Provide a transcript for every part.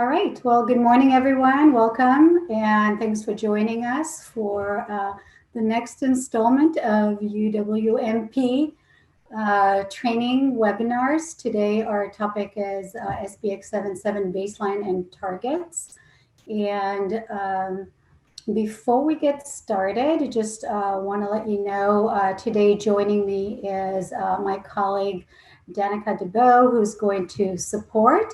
All right. Well, good morning, everyone. Welcome, and thanks for joining us for the next installment of UWMP training webinars. Today, our topic is SBX 77 baseline and targets. And before we get started, I just want to let you know today joining me is my colleague Danica DeBow, who's going to support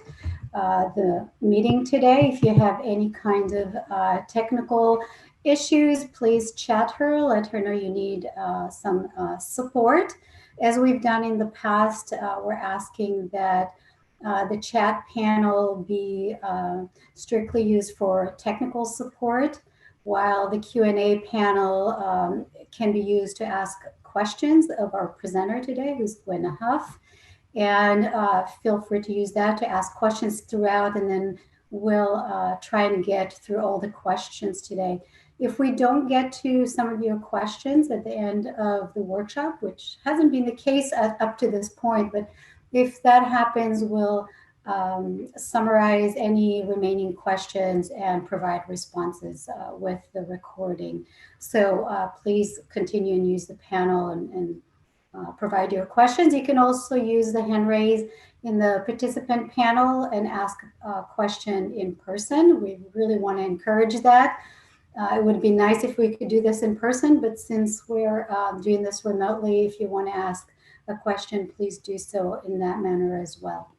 the meeting today. If you have any kind of technical issues, please chat her, let her know you need some support. As we've done in the past, we're asking that the chat panel be strictly used for technical support, while the Q&A panel can be used to ask questions of our presenter today, who's Gwen Huff. And feel free to use that to ask questions throughout, and then we'll try and get through all the questions today. If we don't get to some of your questions at the end of the workshop, which hasn't been the case up to this point, but if that happens, we'll summarize any remaining questions and provide responses with the recording. So please continue and use the panel and provide your questions. You can also use the hand raise in the participant panel and ask a question in person. We really want to encourage that. It would be nice if we could do this in person, but since we're doing this remotely, if you want to ask a question, please do so in that manner as well.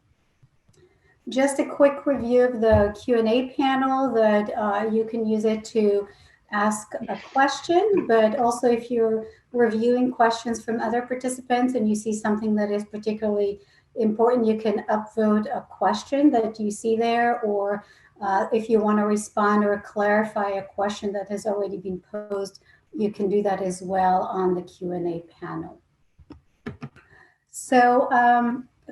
Just a quick review of the Q&A panel that you can use it to ask a question, but also if you're reviewing questions from other participants and you see something that is particularly important, you can upvote a question that you see there, or if you want to respond or clarify a question that has already been posed, you can do that as well on the Q&A panel. So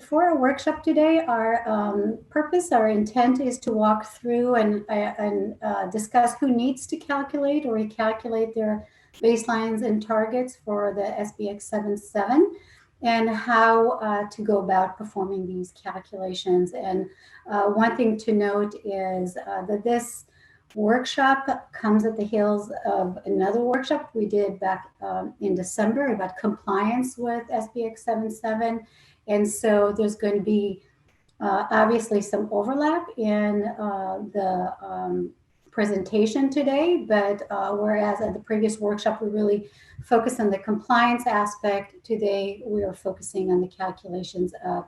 for our workshop today, our purpose, our intent is to walk through and discuss who needs to calculate or recalculate their baselines and targets for the SBX 77 and how to go about performing these calculations. And one thing to note is that this workshop comes at the heels of another workshop we did back in December about compliance with SBX 77. And so there's going to be obviously some overlap in the presentation today, but whereas at the previous workshop we really focused on the compliance aspect, today we are focusing on the calculations of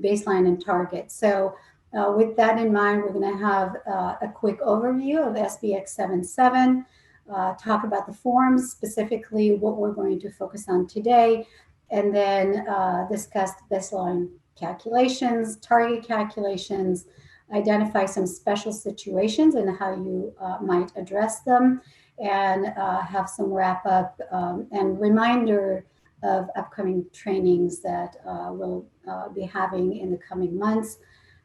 baseline and target. So with that in mind, we're going to have a quick overview of SBX 77, talk about the forms, specifically what we're going to focus on today, and then discuss the baseline calculations, target calculations, identify some special situations and how you might address them, and have some wrap up and reminder of upcoming trainings that we'll be having in the coming months.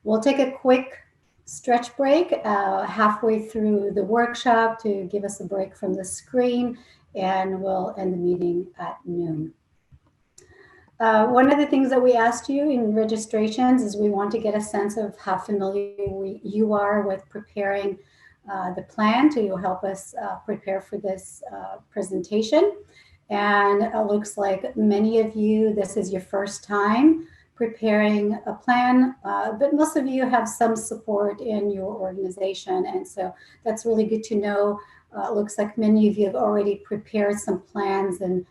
We'll take a quick stretch break halfway through the workshop to give us a break from the screen, and we'll end the meeting at noon. One of the things that we asked you in registrations is we want to get a sense of how familiar you are with preparing the plan to help us prepare for this presentation. And it looks like many of you, this is your first time preparing a plan, but most of you have some support in your organization. And so that's really good to know. It looks like many of you have already prepared some plans, and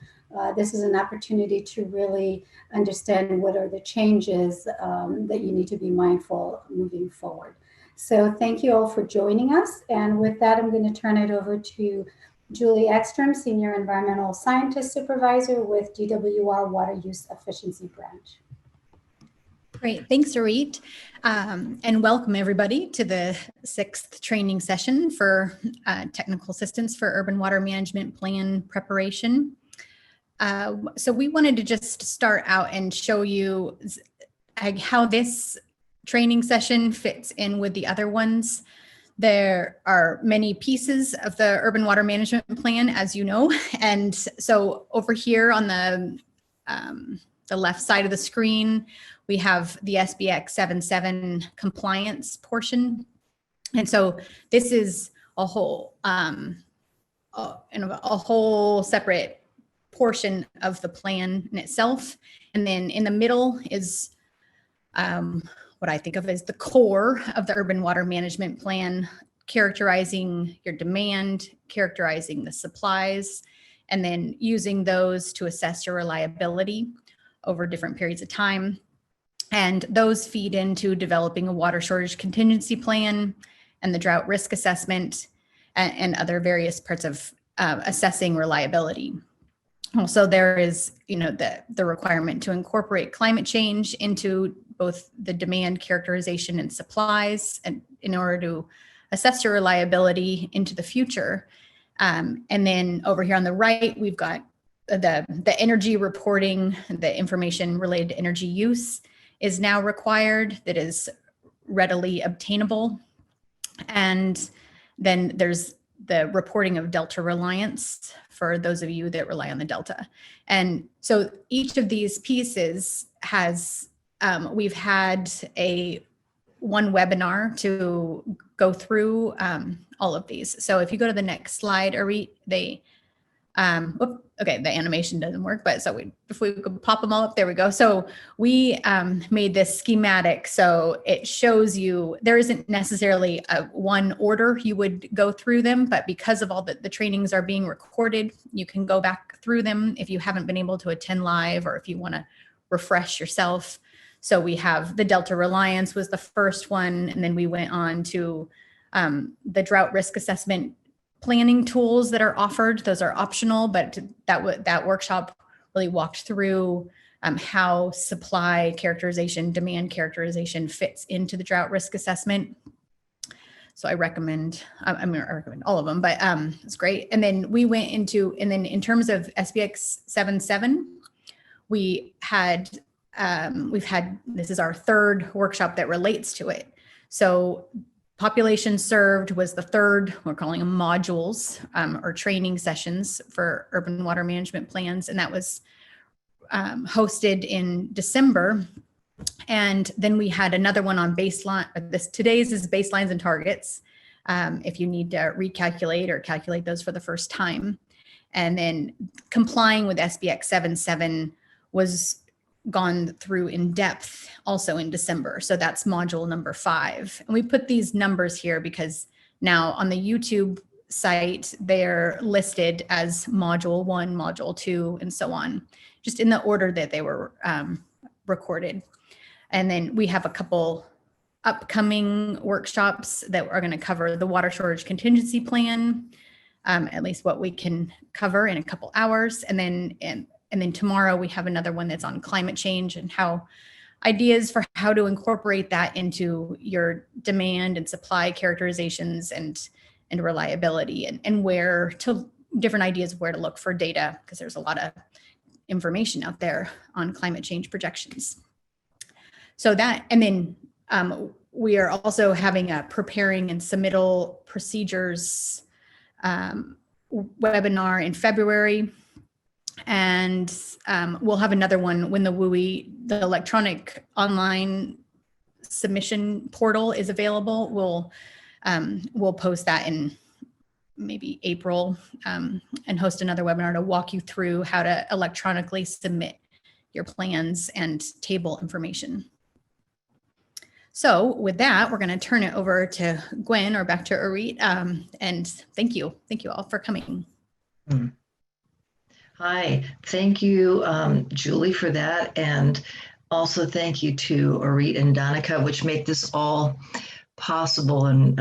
this is an opportunity to really understand what are the changes that you need to be mindful moving forward. So thank you all for joining us. And with that, I'm going to turn it over to Julie Ekstrom, Senior Environmental Scientist Supervisor with DWR Water Use Efficiency Branch. Great, thanks, Dorit. And welcome everybody to the 6th training session for technical assistance for urban water management plan preparation. So we wanted to just start out and show you how this training session fits in with the other ones. There are many pieces of the urban water management plan, as you know, and so over here on the left side of the screen, we have the SBX 77 compliance portion And so this is a whole, a whole separate portion of the plan in itself. And then in the middle is what I think of as the core of the urban water management plan, characterizing your demand, characterizing the supplies, and then using those to assess your reliability over different periods of time. And those feed into developing a water shortage contingency plan and the drought risk assessment and other various parts of assessing reliability. Also, there is, the requirement to incorporate climate change into both the demand characterization and supplies, and in order to assess your reliability into the future. And then over here on the right, we've got the energy reporting, the information related to energy use is now required, that is readily obtainable. And then there's the reporting of Delta reliance for those of you that rely on the Delta. And so each of these pieces has, we've had one webinar to go through all of these. So if you go to the next slide, Arit, okay, the animation doesn't work, but so if we could pop them all up, there we go. So we made this schematic, so it shows you, there isn't necessarily a one order you would go through them, but because of all the trainings are being recorded, you can go back through them if you haven't been able to attend live or if you want to refresh yourself. So we have the Delta Reliance was the first one, and then we went on to the drought risk assessment planning tools that are offered. Those are optional, but that workshop really walked through how supply characterization, demand characterization fits into the drought risk assessment. So I recommend all of them, but it's great. And then we went into, and then in terms of SBX 77, we've had, this is our third workshop that relates to it. So population served was the third, we're calling them modules or training sessions for urban water management plans. And that was hosted in December. And then we had another one on baseline. Today's is baselines and targets. If you need to recalculate or calculate those for the first time. And then complying with SBX 77 was gone through in depth also in December. So that's module number 5. And we put these numbers here because now on the YouTube site, they're listed as module 1, module 2, and so on, just in the order that they were recorded. And then we have a couple upcoming workshops that are going to cover the water shortage contingency plan, at least what we can cover in a couple hours. And then tomorrow we have another one that's on climate change and how ideas for how to incorporate that into your demand and supply characterizations and reliability and where to, different ideas of where to look for data, because there's a lot of information out there on climate change projections. So that, and then we are also having a preparing and submittal procedures webinar in February. And we'll have another one when the WUI, the electronic online submission portal is available. We'll post that in maybe April and host another webinar to walk you through how to electronically submit your plans and table information. So with that, we're going to turn it over to Gwen or back to Arit. And thank you all for coming. Hi, thank you, Julie, for that. And also thank you to Arit and Danica, which make this all possible. And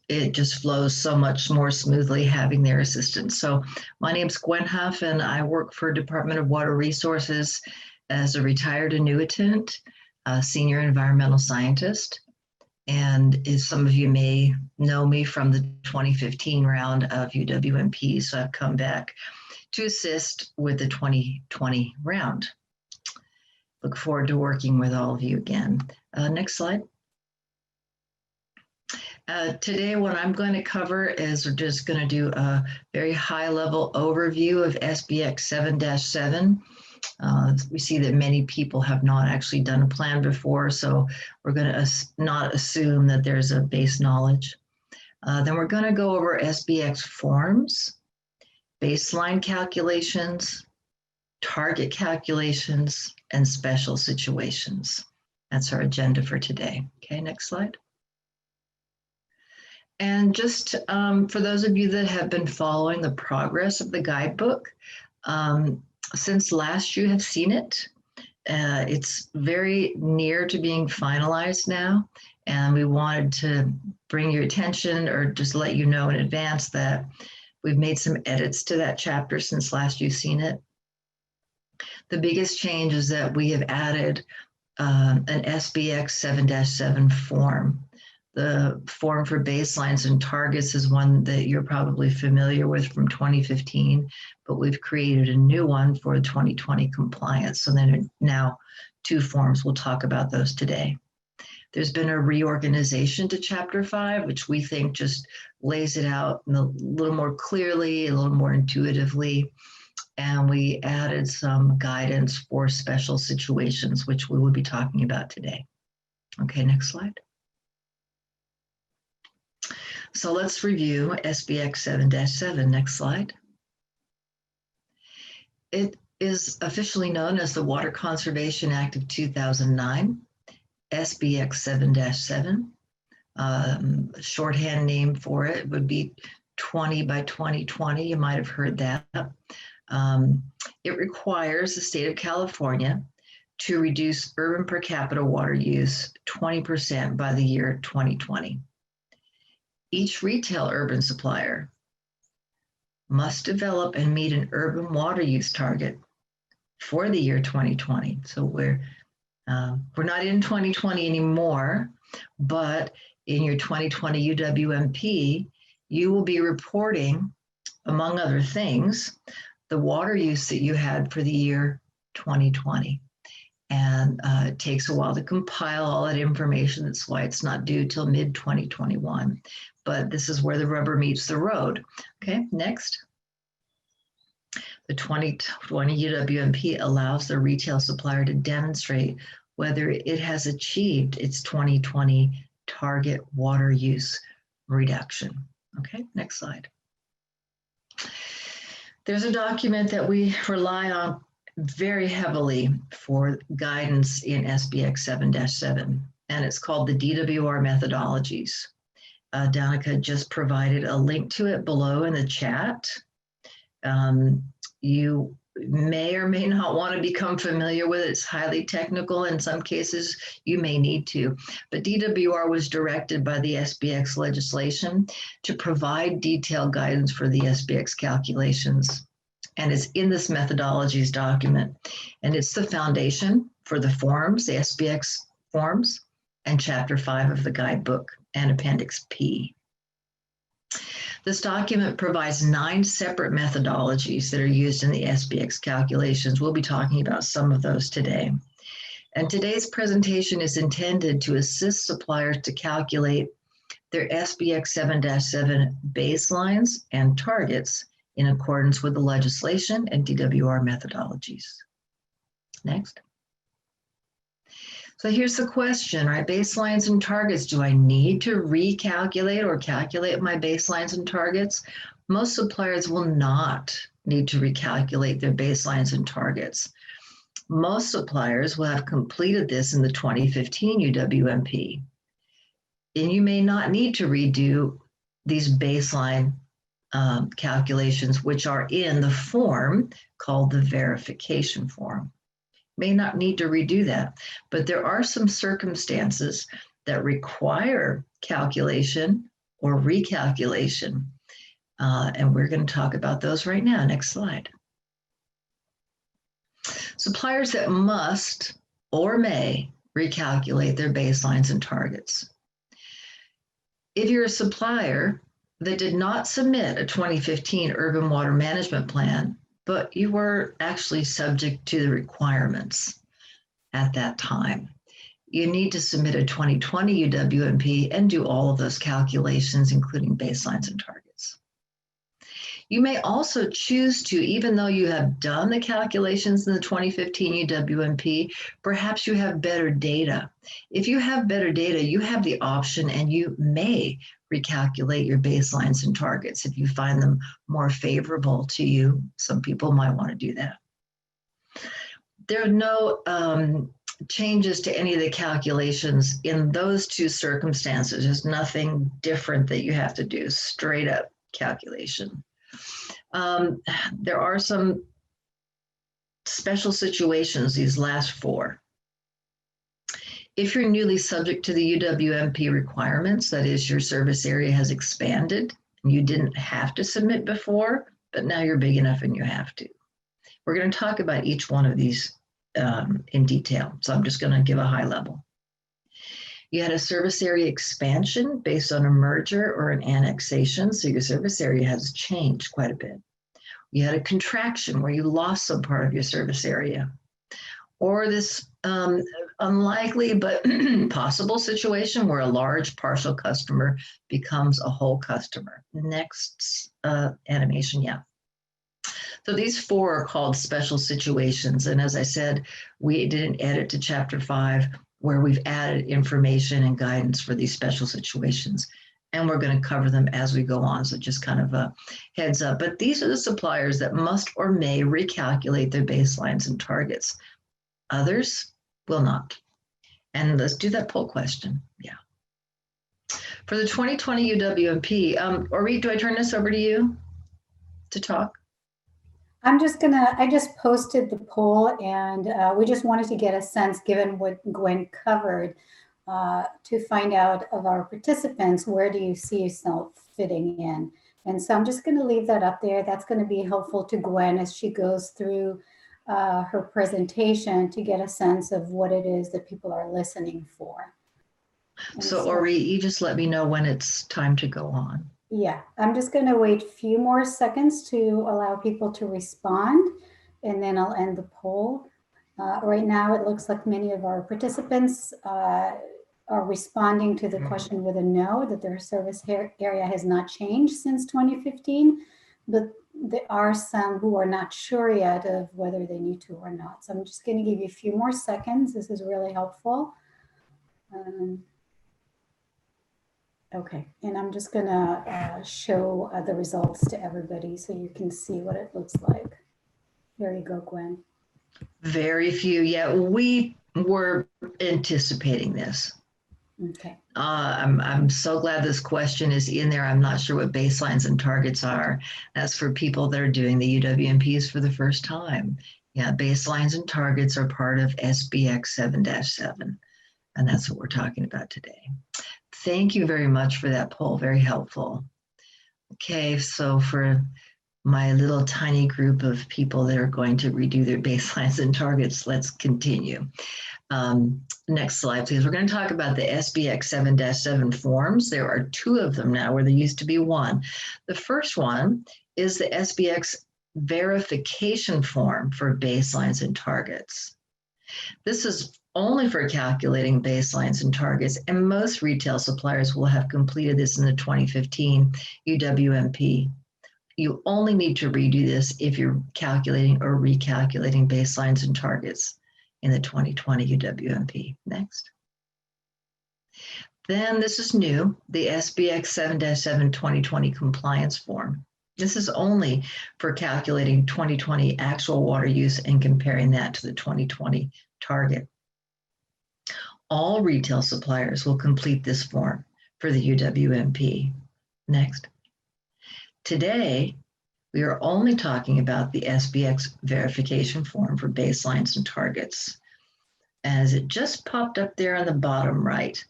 it just flows so much more smoothly having their assistance. So my name's Gwen Huff, and I work for Department of Water Resources as a retired annuitant, a senior environmental scientist. And as some of you may know me from the 2015 round of UWMP, so I've come back to assist with the 2020 round. Look forward to working with all of you again. Next slide. Today, what I'm going to cover is we're just going to do a very high-level overview of SBX 7-7 We see that many people have not actually done a plan before, so we're going to not assume that there's a base knowledge. Then we're going to go over SBX forms, baseline calculations, target calculations, and special situations. That's our agenda for today. Okay, next slide. And just for those of you that have been following the progress of the guidebook, since last you have seen it, it's very near to being finalized now. And we wanted to bring your attention or just let you know in advance that we've made some edits to that chapter since last you've seen it. The biggest change is that we have added an SBX 7-7 form. The form for baselines and targets is one that you're probably familiar with from 2015, but we've created a new one for 2020 compliance. So there are now 2 forms. We'll talk about those today. There's been a reorganization to Chapter 5, which we think just lays it out a little more clearly, a little more intuitively. And we added some guidance for special situations, which we will be talking about today. Okay, next slide. So let's review SBX 7-7. Next slide. It is officially known as the Water Conservation Act of 2009, SBX 7-7. Shorthand name for it would be 20 by 2020. You might have heard that. It requires the state of California to reduce urban per capita water use 20% by the year 2020. Each retail urban supplier must develop and meet an urban water use target for the year 2020. So we're not in 2020 anymore, but in your 2020 UWMP, you will be reporting, among other things, the water use that you had for the year 2020. And it takes a while to compile all that information. That's why it's not due till mid-2021. But this is where the rubber meets the road. Okay, next. The 2020 UWMP allows the retail supplier to demonstrate whether it has achieved its 2020 target water use reduction. Okay, next slide. There's a document that we rely on very heavily for guidance in SBX 7-7, and it's called the DWR methodologies. Danica just provided a link to it below in the chat. You may or may not want to become familiar with it. It's highly technical. In some cases, you may need to. But DWR was directed by the SBX legislation to provide detailed guidance for the SBX calculations. And it's in this methodologies document. And it's the foundation for the forms, the SBX forms, and Chapter 5 of the guidebook and Appendix P. This document provides 9 separate methodologies that are used in the SBX calculations. We'll be talking about some of those today. And today's presentation is intended to assist suppliers to calculate their SBX 7-7 baselines and targets in accordance with the legislation and DWR methodologies. Next. So here's the question, right? Baselines and targets. Do I need to recalculate or calculate my baselines and targets? Most suppliers will not need to recalculate their baselines and targets. Most suppliers will have completed this in the 2015 UWMP. And you may not need to redo these baseline calculations, which are in the form called the verification form. May not need to redo that, but there are some circumstances that require calculation or recalculation, and we're going to talk about those right now. Next slide. Suppliers that must or may recalculate their baselines and targets. If you're a supplier that did not submit a 2015 Urban Water Management Plan, but you were actually subject to the requirements at that time, you need to submit a 2020 UWMP and do all of those calculations, including baselines and targets. You may also choose to, even though you have done the calculations in the 2015 UWMP, perhaps you have better data. If you have better data, you have the option and you may recalculate your baselines and targets if you find them more favorable to you. Some people might want to do that. There are no changes to any of the calculations in those two circumstances. There's nothing different that you have to do, straight up calculation. There are some special situations, these last four. If you're newly subject to the UWMP requirements, that is, your service area has expanded, and you didn't have to submit before, but now you're big enough and you have to. We're going to talk about each one of these in detail, so I'm just going to give a high level. You had a service area expansion based on a merger or an annexation, so your service area has changed quite a bit. You had a contraction where you lost some part of your service area. Or this unlikely but possible situation where a large partial customer becomes a whole customer. Next animation, yeah. So these four are called special situations. And as I said, we did an edit to Chapter 5 where we've added information and guidance for these special situations. And we're going to cover them as we go on. So just kind of a heads up. But these are the suppliers that must or may recalculate their baselines and targets. Others will not. And let's do that poll question. Yeah. For the 2020 UWMP, Orit, do I turn this over to you to talk? I just posted the poll, and we just wanted to get a sense, given what Gwen covered, to find out of our participants, where do you see yourself fitting in? And so I'm just going to leave that up there. That's going to be helpful to Gwen as she goes through her presentation to get a sense of what it is that people are listening for. So Orit, you just let me know when it's time to go on. Yeah, I'm just going to wait a few more seconds to allow people to respond, and then I'll end the poll. Right now, it looks like many of our participants are responding to the question with a no, that their service area has not changed since 2015, but there are some who are not sure yet of whether they need to or not. So I'm just going to give you a few more seconds. This is really helpful. Okay, and I'm just gonna show the results to everybody so you can see what it looks like. There you go, Gwen. Very few. Yeah, we were anticipating this. Okay. I'm so glad this question is in there. I'm not sure what baselines and targets are. That's for people that are doing the UWMPs for the first time. Yeah, baselines and targets are part of SBX 7-7, and that's what we're talking about today. Thank you very much for that poll, very helpful. Okay, so for my little tiny group of people that are going to redo their baselines and targets, let's continue. Next slide, please. We're going to talk about the SBX 7-7 forms. There are two of them now, where there used to be one. The first one is the SBX verification form for baselines and targets. This is only for calculating baselines and targets, and most retail suppliers will have completed this in the 2015 UWMP. You only need to redo this if you're calculating or recalculating baselines and targets in the 2020 UWMP. Next. Then this is new, the SBX 7-7 2020 compliance form. This is only for calculating 2020 actual water use and comparing that to the 2020 target. All retail suppliers will complete this form for the UWMP. Next. Today, we are only talking about the SBX verification form for baselines and targets. As it just popped up there on the bottom right,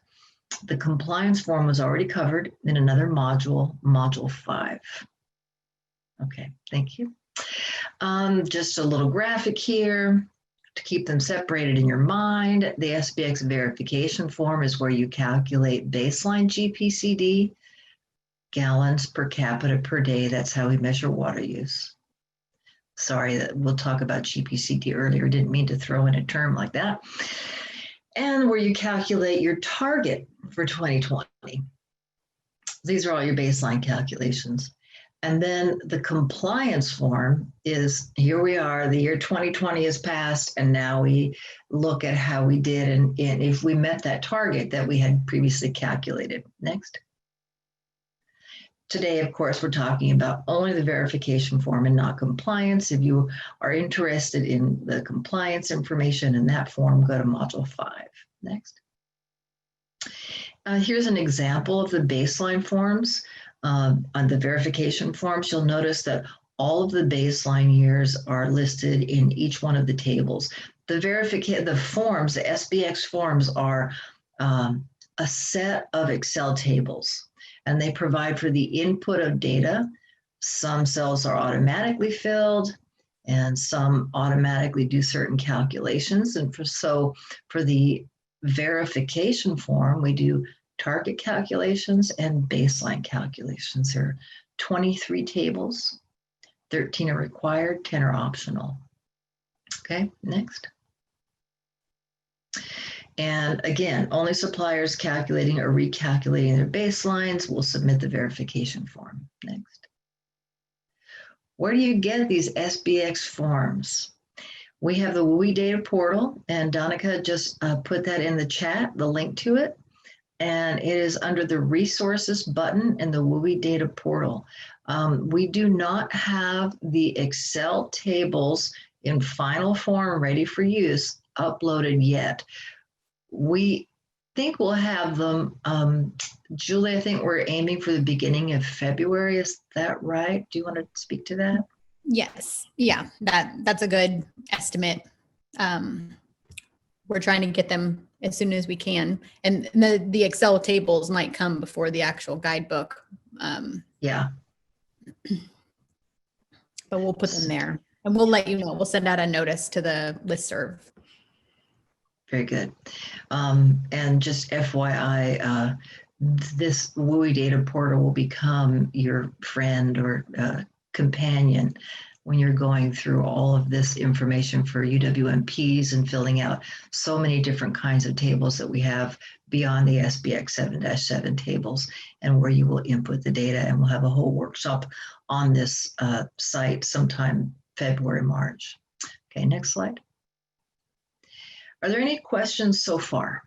the compliance form was already covered in another module, Module 5. Okay, thank you. Just a little graphic here to keep them separated in your mind. The SBX verification form is where you calculate baseline GPCD, gallons per capita per day. That's how we measure water use. Sorry, we'll talk about GPCD earlier. Didn't mean to throw in a term like that. And where you calculate your target for 2020. These are all your baseline calculations. And then the compliance form is, here we are, the year 2020 has passed, and now we look at how we did and if we met that target that we had previously calculated. Next. Today, of course, we're talking about only the verification form and not compliance. If you are interested in the compliance information in that form, go to Module 5. Next. Here's an example of the baseline forms. On the verification forms, you'll notice that all of the baseline years are listed in each one of the tables. The forms, the SBX forms, are a set of Excel tables, and they provide for the input of data. Some cells are automatically filled, and some automatically do certain calculations. And for the verification form, we do target calculations and baseline calculations. There are 23 tables, 13 are required, 10 are optional. Okay, next. And again, only suppliers calculating or recalculating their baselines will submit the verification form. Next. Where do you get these SBX forms? We have the WUI data portal, and Donica just put that in the chat, the link to it. And it is under the resources button in the WUI data portal. We do not have the Excel tables in final form ready for use uploaded yet. We think we'll have them, Julie, I think we're aiming for the beginning of February. Is that right? Do you want to speak to that? Yes. Yeah, that's a good estimate. We're trying to get them as soon as we can. And the Excel tables might come before the actual guidebook. Yeah. But we'll put them there and we'll let you know. We'll send out a notice to the listserv. Very good. And just FYI, this WUI data portal will become your friend or companion when you're going through all of this information for UWMPs and filling out so many different kinds of tables that we have beyond the SBX 7-7 tables, and where you will input the data. And we'll have a whole workshop on this site sometime February, March. Okay, next slide. Are there any questions so far?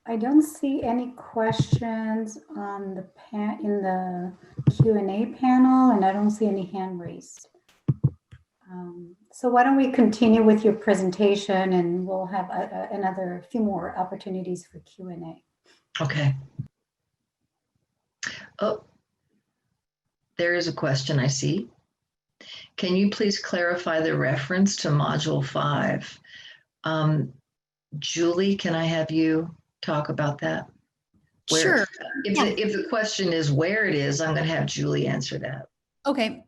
I don't see any questions on the in the Q&A panel, and I don't see any hand raised. So why don't we continue with your presentation, and we'll have another few more opportunities for Q&A. Okay. Oh, there is a question I see. Can you please clarify the reference to Module 5? Julie, can I have you talk about that? Sure. If the question is where it is, I'm going to have Julie answer that. Okay.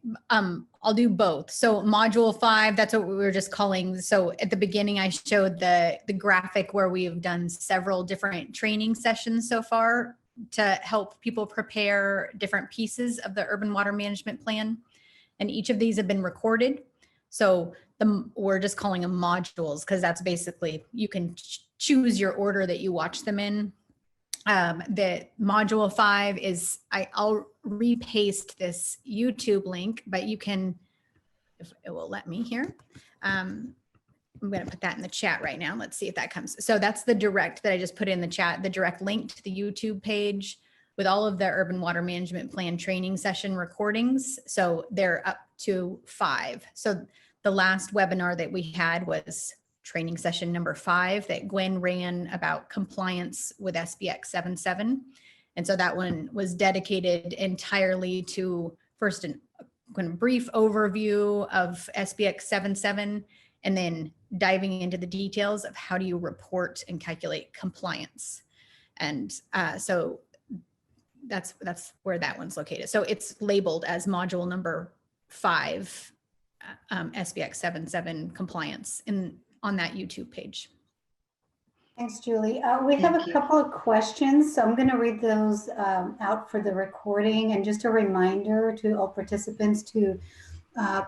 I'll do both. So Module 5, that's what we were just calling. So at the beginning, I showed the graphic where we've done several different training sessions so far to help people prepare different pieces of the urban water management plan. And each of these have been recorded. So we're just calling them modules because that's basically, you can choose your order that you watch them in. The Module 5 is, I'll repaste this YouTube link, but you can, if it will let me here. I'm going to put that in the chat right now. Let's see if that comes. So that's the direct that I just put in the chat, the direct link to the YouTube page with all of the urban water management plan training session recordings. So they're up to 5. So the last webinar that we had was training session number 5 that Gwen ran about compliance with SBX 7.7. And so that one was dedicated entirely to first a brief overview of SBX 7.7 and then diving into the details of how do you report and calculate compliance. And so that's where that one's located. So it's labeled as module number 5, SBX 7.7 compliance on that YouTube page. Thanks, Julie. We have a couple of questions, so I'm going to read those out for the recording. And just a reminder to all participants to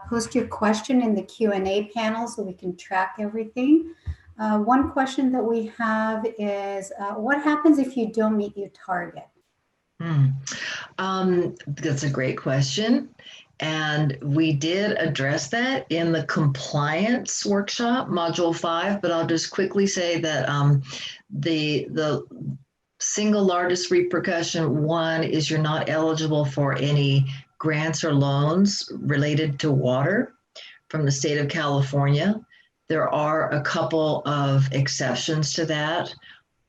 post your question in the Q&A panel so we can track everything. One question that we have is, what happens if you don't meet your target? That's a great question. And we did address that in the compliance workshop, module 5, but I'll just quickly say that the single largest repercussion, one, is you're not eligible for any grants or loans related to water from the state of California. There are a couple of exceptions to that.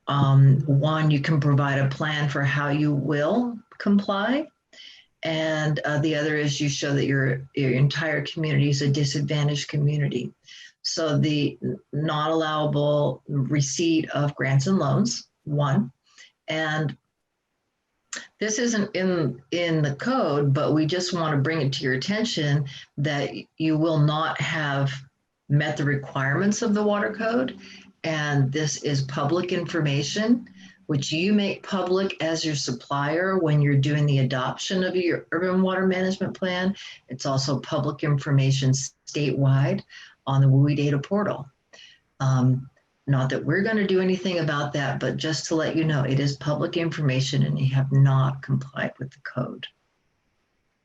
One, you can provide a plan for how you will comply. And the other is you show that your entire community is a disadvantaged community. So the not allowable receipt of grants and loans, one. And this isn't in the code, but we just want to bring it to your attention that you will not have met the requirements of the water code. And this is public information, which you make public as your supplier when you're doing the adoption of your urban water management plan. It's also public information statewide on the WUI data portal. Not that we're going to do anything about that, but just to let you know, it is public information and you have not complied with the code.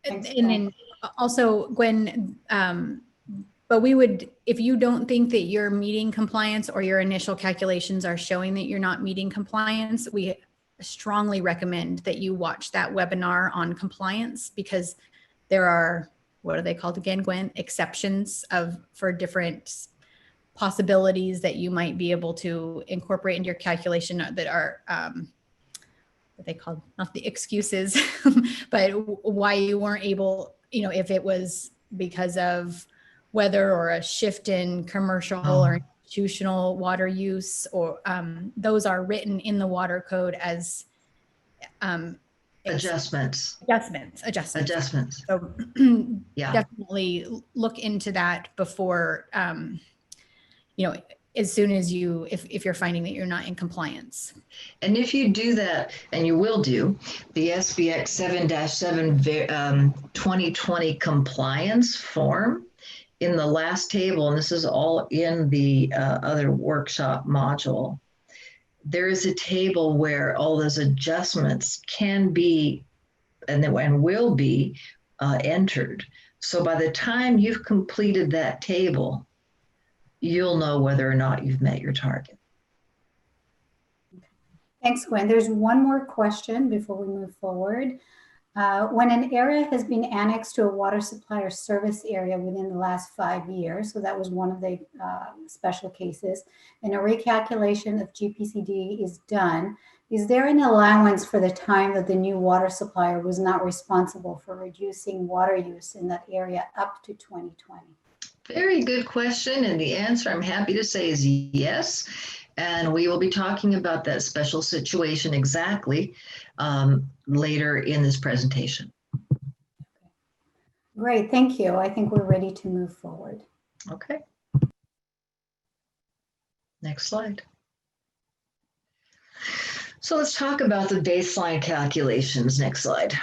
And then also, Gwen, but we would, if you don't think that you're meeting compliance or your initial calculations are showing that you're not meeting compliance, we strongly recommend that you watch that webinar on compliance, because there are, what are they called again, Gwen? Exceptions for different possibilities that you might be able to incorporate into your calculation that are, what they called, not the excuses, but why you weren't able, if it was because of weather or a shift in commercial or institutional water use, or those are written in the water code as Adjustments. So Yeah. definitely look into that before, as soon as if you're finding that you're not in compliance. And if you do that, and you will do, the SBX 7-7 2020 compliance form, in the last table, and this is all in the other workshop module, there is a table where all those adjustments can be and will be entered. So by the time you've completed that table, you'll know whether or not you've met your target. Thanks, Gwen. There's one more question before we move forward. When an area has been annexed to a water supplier service area within the last 5 years, so that was one of the special cases, and a recalculation of GPCD is done, is there an allowance for the time that the new water supplier was not responsible for reducing water use in that area up to 2020? Very good question. And the answer, I'm happy to say, is yes. And we will be talking about that special situation exactly later in this presentation. Great, thank you. I think we're ready to move forward. Okay. Next slide. So let's talk about the baseline calculations. Next slide.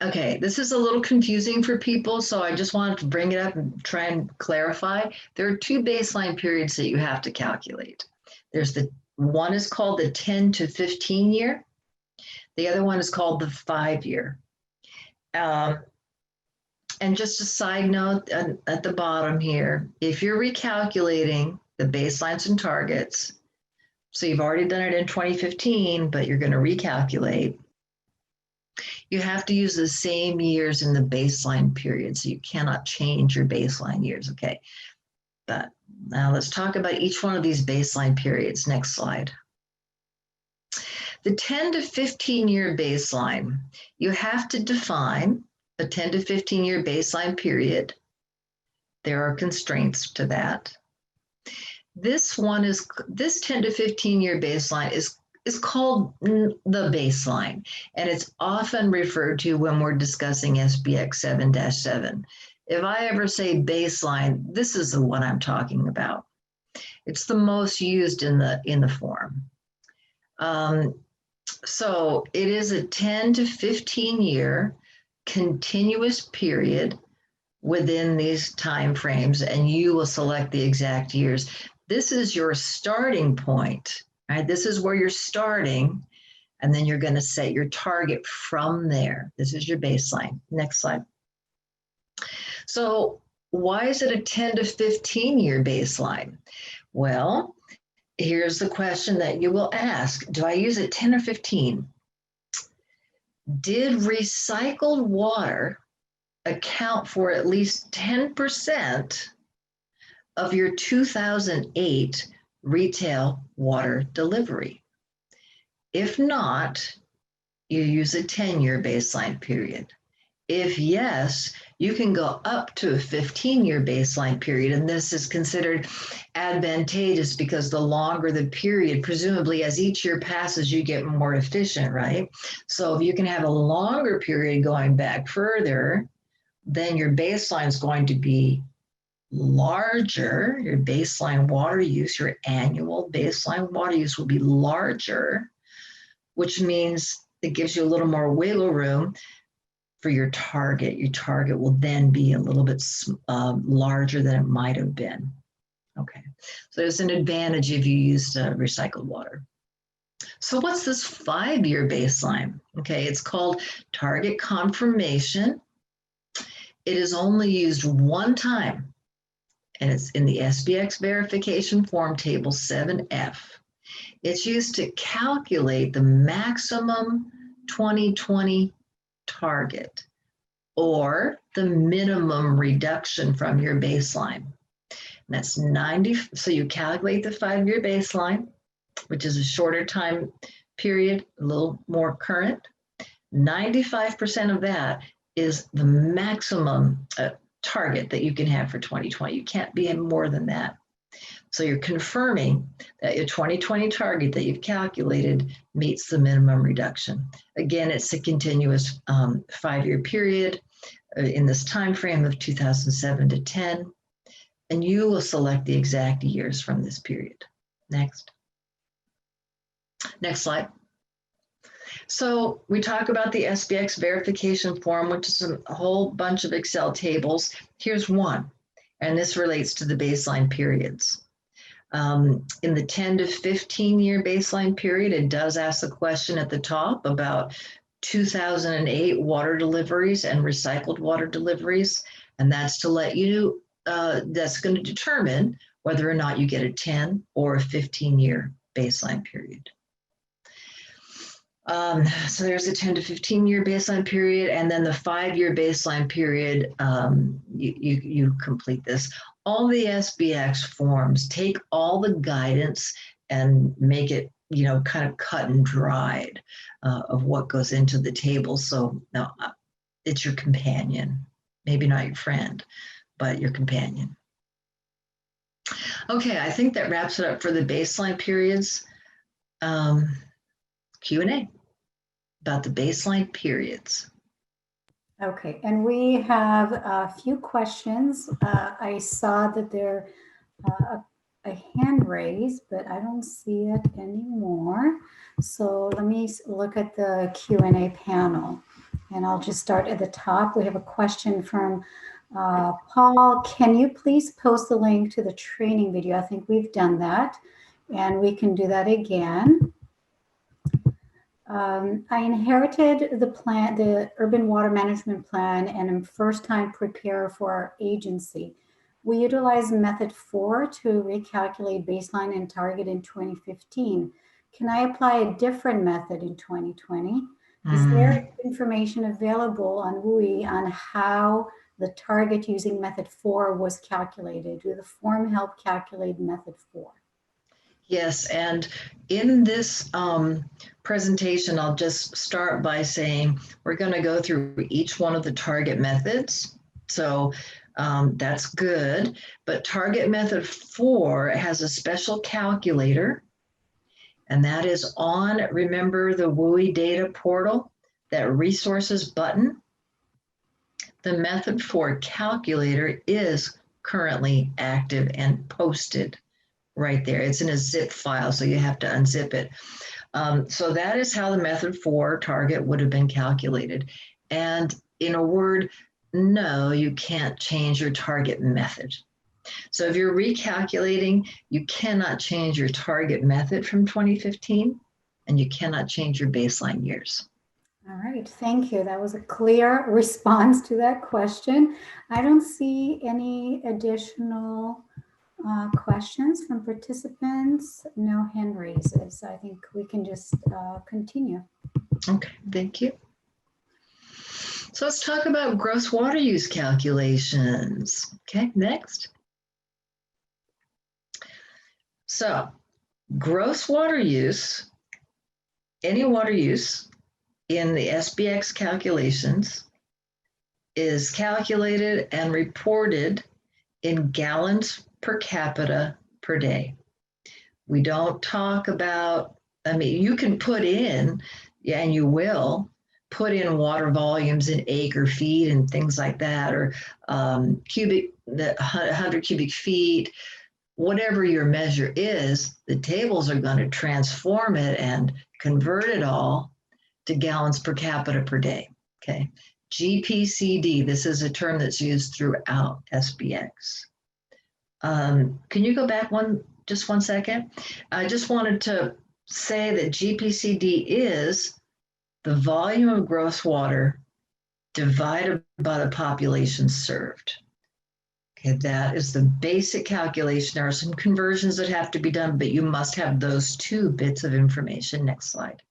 Okay, this is a little confusing for people, so I just wanted to bring it up and try and clarify. There are two baseline periods that you have to calculate. There's one is called the 10 to 15 year. The other one is called the 5 year. And just a side note at the bottom here, if you're recalculating the baselines and targets, so you've already done it in 2015, but you're going to recalculate, you have to use the same years in the baseline period, so you cannot change your baseline years, okay? But now let's talk about each one of these baseline periods. Next slide. The 10 to 15 year baseline, you have to define a 10 to 15 year baseline period. There are constraints to that. This 10 to 15 year baseline is called the baseline, and it's often referred to when we're discussing SBX 7-7. If I ever say baseline, this is the one I'm talking about. It's the most used in the form. So it is a 10 to 15 year continuous period within these time frames, and you will select the exact years. This is your starting point. Right, this is where you're starting, And then you're going to set your target from there. This is your baseline. Next slide. So why is it a 10 to 15 year baseline? Well, here's the question that you will ask. Do I use it 10 or 15? Did recycled water account for at least 10% of your 2008 retail water delivery? If not, you use a 10-year baseline period. If yes, you can go up to a 15-year baseline period, and this is considered advantageous because the longer the period, presumably as each year passes, you get more efficient, right? So if you can have a longer period going back further, then your baseline is going to be larger. Your baseline water use, your annual baseline water use will be larger, which means it gives you a little more wiggle room for your target. Your target will then be a little bit larger than it might have been. Okay, so there's an advantage if you used recycled water. So what's this 5-year baseline? Okay, it's called target confirmation. It is only used one time, and it's in the SBX verification form table 7F. It's used to calculate the maximum 2020 target or the minimum reduction from your baseline. And that's 90. So you calculate the 5-year baseline, which is a shorter time period, a little more current. 95% of that is the maximum target that you can have for 2020. You can't be more than that. So you're confirming that your 2020 target that you've calculated meets the minimum reduction. Again, it's a continuous 5-year period in this time frame of 2007 to 10, and you will select the exact years from this period. Next. Next slide. So we talk about the SBX verification form, which is a whole bunch of Excel tables. Here's one, and this relates to the baseline periods. In the 10 to 15 year baseline period, it does ask the question at the top about 2008 water deliveries and recycled water deliveries. And that's to let you, that's going to determine whether or not you get a 10 or a 15-year baseline period. So there's a 10 to 15 year baseline period, and then the 5-year baseline period, you complete this. All the SBX forms take all the guidance and make it, kind of cut and dried of what goes into the table. So now it's your companion, maybe not your friend, but your companion. Okay, I think that wraps it up for the baseline periods. Q&A about the baseline periods. Okay, and we have a few questions. I saw that there a hand raised, but I don't see it anymore. So let me look at the Q&A panel, and I'll just start at the top. We have a question from Paul. Can you please post the link to the training video? I think we've done that, and we can do that again. I inherited the plan, the urban water management plan, and am first time preparer for our agency. We utilize method 4 to recalculate baseline and target in 2015. Can I apply a different method in 2020? Is there information available on WUI on how the target using method 4 was calculated? Will the form help calculate method 4? Yes, and in this presentation, I'll just start by saying we're going to go through each one of the target methods. So that's good, but target method 4 has a special calculator, and that is on, remember the WUI data portal, that resources button. The method 4 calculator is currently active and posted right there. It's in a zip file, so you have to unzip it. So that is how the method 4 target would have been calculated. And in a word, no, you can't change your target method. So if you're recalculating, you cannot change your target method from 2015. and you cannot change your baseline years. All right, thank you. That was a clear response to that question. I don't see any additional questions from participants. No hand raises. I think we can just continue. Okay, thank you. So let's talk about gross water use calculations. Okay, next. So gross water use, any water use in the SBX calculations is calculated and reported in gallons per capita per day. We don't talk about, I mean, you can put in, yeah, and you will put in water volumes in acre feet and things like that, or 100 cubic feet, whatever your measure is, the tables are going to transform it and convert it all to gallons per capita per day. Okay. GPCD, this is a term that's used throughout SBX. Can you go back just one second? I just wanted to say that GPCD is the volume of gross water divided by the population served. Okay, that is the basic calculation. There are some conversions that have to be done, but you must have those two bits of information. Next slide.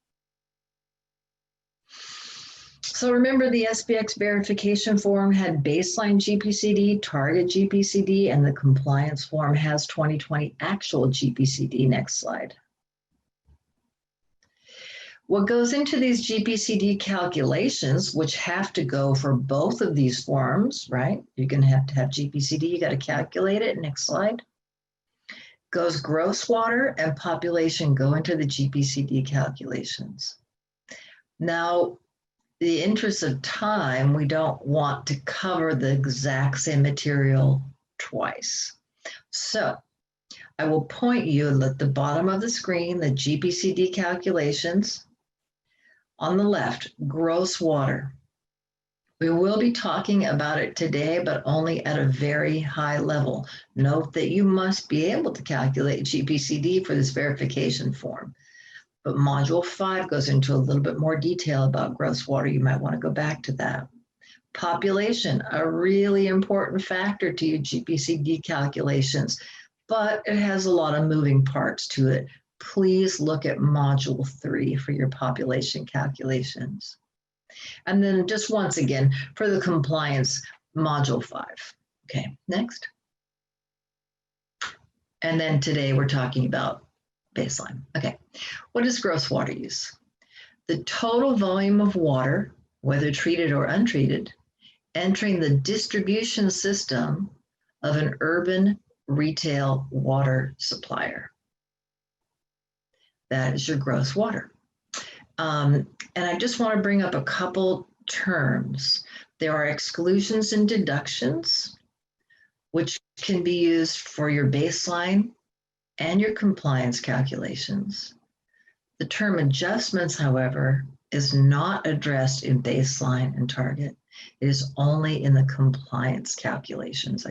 So remember, the SBX verification form had baseline GPCD, target GPCD, and the compliance form has 2020 actual GPCD. Next slide. What goes into these GPCD calculations, which have to go for both of these forms, right? You're going to have GPCD, you got to calculate it. Next slide. Goes gross water and population go into the GPCD calculations. Now, in the interest of time, we don't want to cover the exact same material twice. So I will point you at the bottom of the screen, the GPCD calculations. On the left, gross water. We will be talking about it today, but only at a very high level. Note that you must be able to calculate GPCD for this verification form. But Module 5 goes into a little bit more detail about gross water. You might want to go back to that. Population, a really important factor to your GPCD calculations, but it has a lot of moving parts to it. Please look at Module 3 for your population calculations. And then just once again, for the compliance, Module 5. Okay, next. And then today we're talking about baseline. Okay, what is gross water use? The total volume of water, whether treated or untreated, entering the distribution system of an urban retail water supplier. That is your gross water. And I just want to bring up a couple terms. There are exclusions and deductions, which can be used for your baseline and your compliance calculations. The term adjustments, however, is not addressed in baseline and target. It is only in the compliance calculations.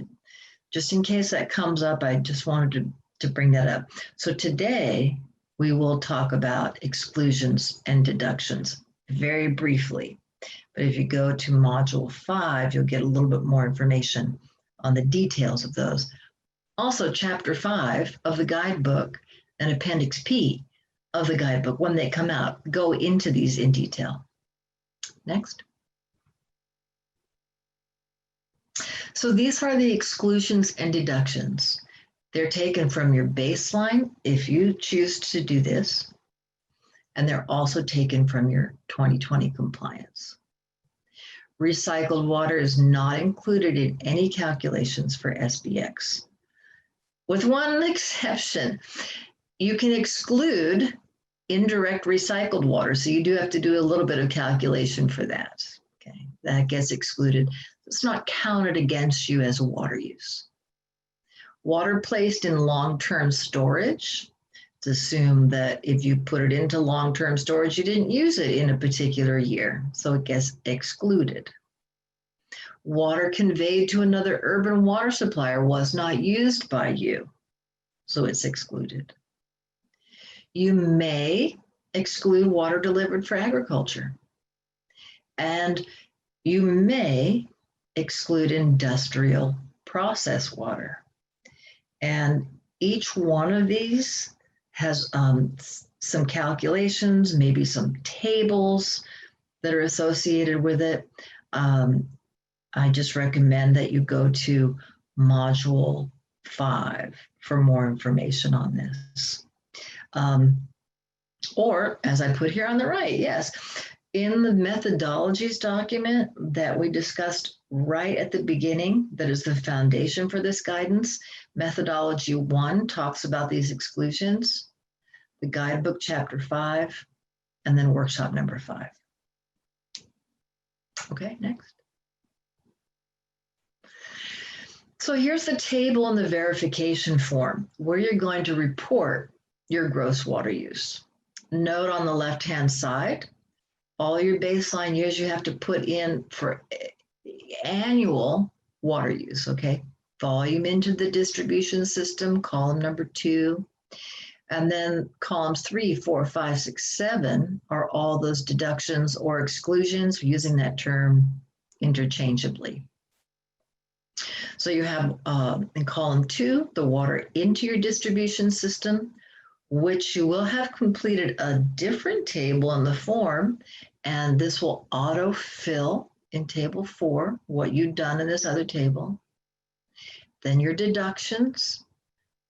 Just in case that comes up, I just wanted to bring that up. So today, we will talk about exclusions and deductions very briefly. But if you go to Module 5, you'll get a little bit more information on the details of those. Also, Chapter 5 of the guidebook and Appendix P of the guidebook, when they come out, go into these in detail. Next. So these are the exclusions and deductions. They're taken from your baseline if you choose to do this, and they're also taken from your 2020 compliance. Recycled water is not included in any calculations for SBX. With one exception, you can exclude indirect recycled water, so you do have to do a little bit of calculation for that. Okay, that gets excluded. It's not counted against you as water use. Water placed in long-term storage, it's assumed that if you put it into long-term storage, you didn't use it in a particular year, so it gets excluded. Water conveyed to another urban water supplier was not used by you, so it's excluded. You may exclude water delivered for agriculture. And you may exclude industrial process water. And each one of these has some calculations, maybe some tables that are associated with it. I just recommend that you go to Module 5 for more information on this. Or, as I put here on the right, yes, in the methodologies document that we discussed right at the beginning, that is the foundation for this guidance, methodology 1 talks about these exclusions, the guidebook chapter 5, and then workshop number 5. Okay, next. So here's the table in the verification form where you're going to report your gross water use. Note on the left-hand side, all your baseline years you have to put in for annual water use, okay? Volume into the distribution system, column number 2. And then columns 3, 4, 5, 6, 7 are all those deductions or exclusions, using that term interchangeably. So you have in column 2, the water into your distribution system, which you will have completed a different table in the form, and this will autofill in table 4 what you've done in this other table. Then your deductions,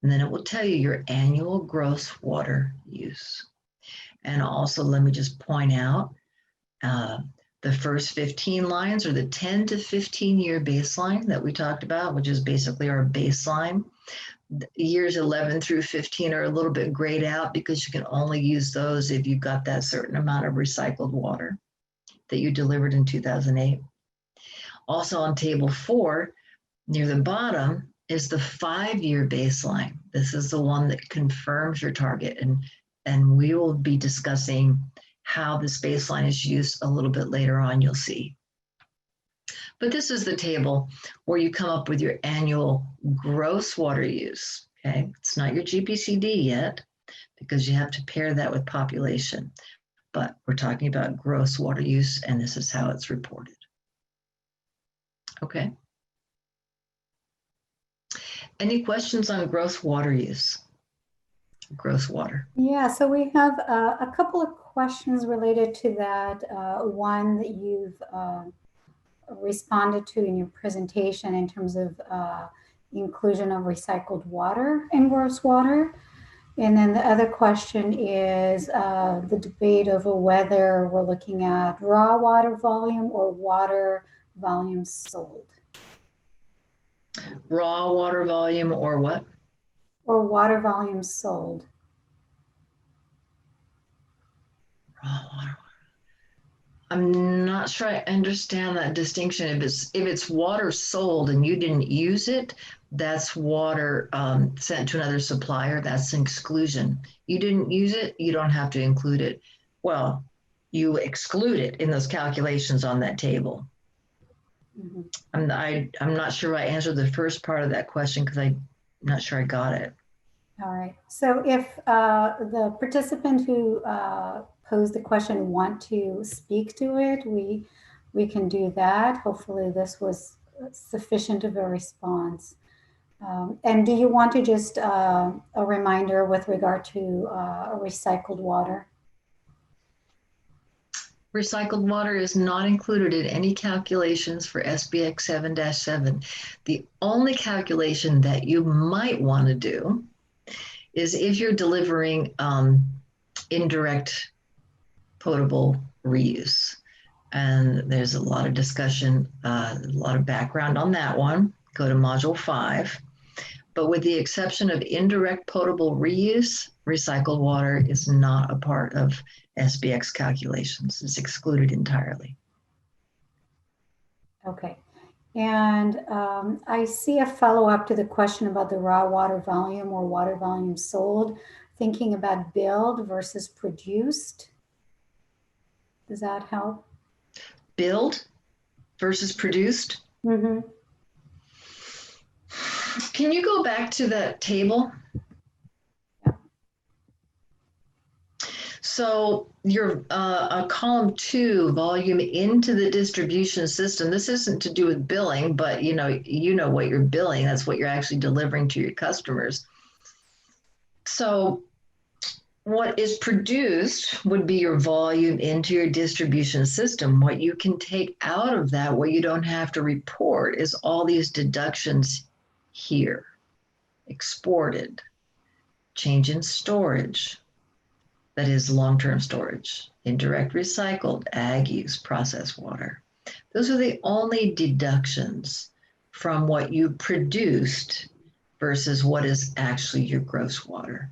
and then it will tell you your annual gross water use. And also, let me just point out, the first 15 lines are the 10 to 15 year baseline that we talked about, which is basically our baseline. Years 11 through 15 are a little bit grayed out because you can only use those if you've got that certain amount of recycled water that you delivered in 2008. Also on table 4, near the bottom, is the 5-year baseline. This is the one that confirms your target, and we will be discussing how this baseline is used a little bit later on, you'll see. But this is the table where you come up with your annual gross water use, okay? It's not your GPCD yet because you have to pair that with population, but we're talking about gross water use, and this is how it's reported. Okay. Any questions on gross water use? Gross water. Yeah, so we have a couple of questions related to that. One that you've responded to in your presentation in terms of inclusion of recycled water in gross water. And then the other question is the debate over whether we're looking at raw water volume or water volume sold. Raw water volume or what? Or water volume sold. Raw water. I'm not sure I understand that distinction. If it's water sold and you didn't use it, that's water sent to another supplier. That's an exclusion. You didn't use it, you don't have to include it. Well, you exclude it in those calculations on that table. Mm-hmm. I'm not sure I answered the first part of that question because I'm not sure I got it. All right. So if the participant who posed the question want to speak to it, we can do that. Hopefully this was sufficient of a response. And do you want to just a reminder with regard to recycled water? Recycled water is not included in any calculations for SBX 7-7. The only calculation that you might want to do is if you're delivering indirect potable reuse. And there's a lot of discussion, a lot of background on that one. Go to Module 5. But with the exception of indirect potable reuse, recycled water is not a part of SBX calculations. It's excluded entirely. Okay. And I see a follow-up to the question about the raw water volume or water volume sold, thinking about billed versus produced. Does that help? Billed versus produced? Mm-hmm. Can you go back to that table? Yeah. So your column 2, volume into the distribution system, this isn't to do with billing, but you know what you're billing, that's what you're actually delivering to your customers. So what is produced would be your volume into your distribution system. What you can take out of that, what you don't have to report, is all these deductions here. Exported, change in storage, that is long-term storage, indirect recycled, ag use, processed water. Those are the only deductions from what you produced versus what is actually your gross water.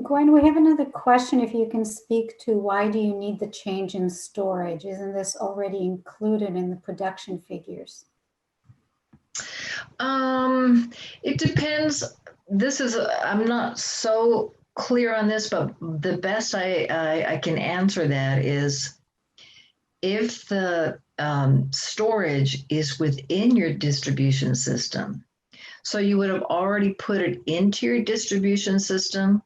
Gwen, we have another question. If you can speak to why do you need the change in storage? Isn't this already included in the production figures? It depends. I'm not so clear on this, but the best I can answer that is if the storage is within your distribution system. So you would have already put it into your distribution system,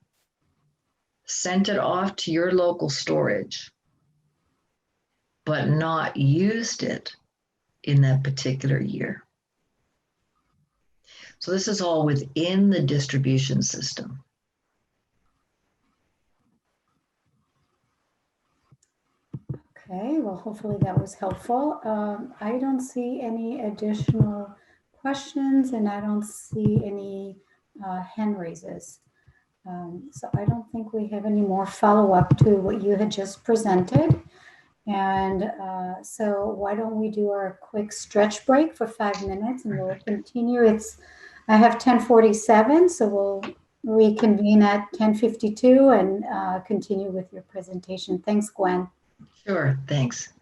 sent it off to your local storage, but not used it in that particular year. So this is all within the distribution system. Okay, well, hopefully that was helpful. I don't see any additional questions and I don't see any hand raises. So I don't think we have any more follow-up to what you had just presented. And so why don't we do our quick stretch break for 5 minutes and we'll continue. I have 10:47, so we'll reconvene at 10:52 and continue with your presentation. Thanks, Gwen. Sure, thanks.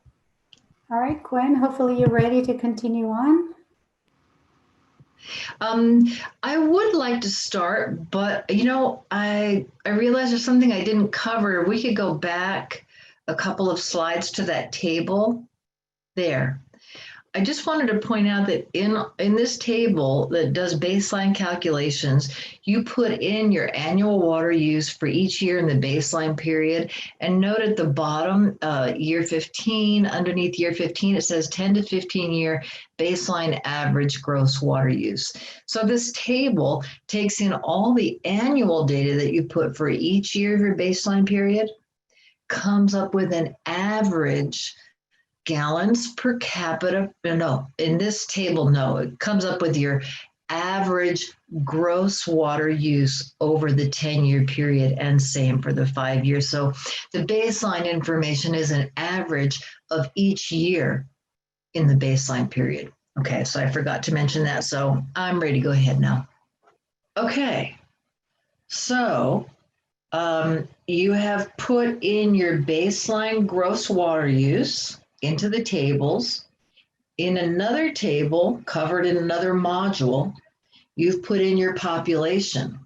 All right, Gwen, hopefully you're ready to continue on. I would like to start, but I realized there's something I didn't cover. We could go back a couple of slides to that table there. I just wanted to point out that in this table that does baseline calculations, you put in your annual water use for each year in the baseline period, and note at the bottom, year 15, underneath year 15, it says 10 to 15 year baseline average gross water use. So this table takes in all the annual data that you put for each year of your baseline period, comes up with an average gallons per capita. No, in this table, no, it comes up with your average gross water use over the 10-year period, and same for the 5 years. So the baseline information is an average of each year in the baseline period. Okay, so I forgot to mention that, so I'm ready to go ahead now. Okay, so you have put in your baseline gross water use into the tables. In another table, covered in another module, you've put in your population.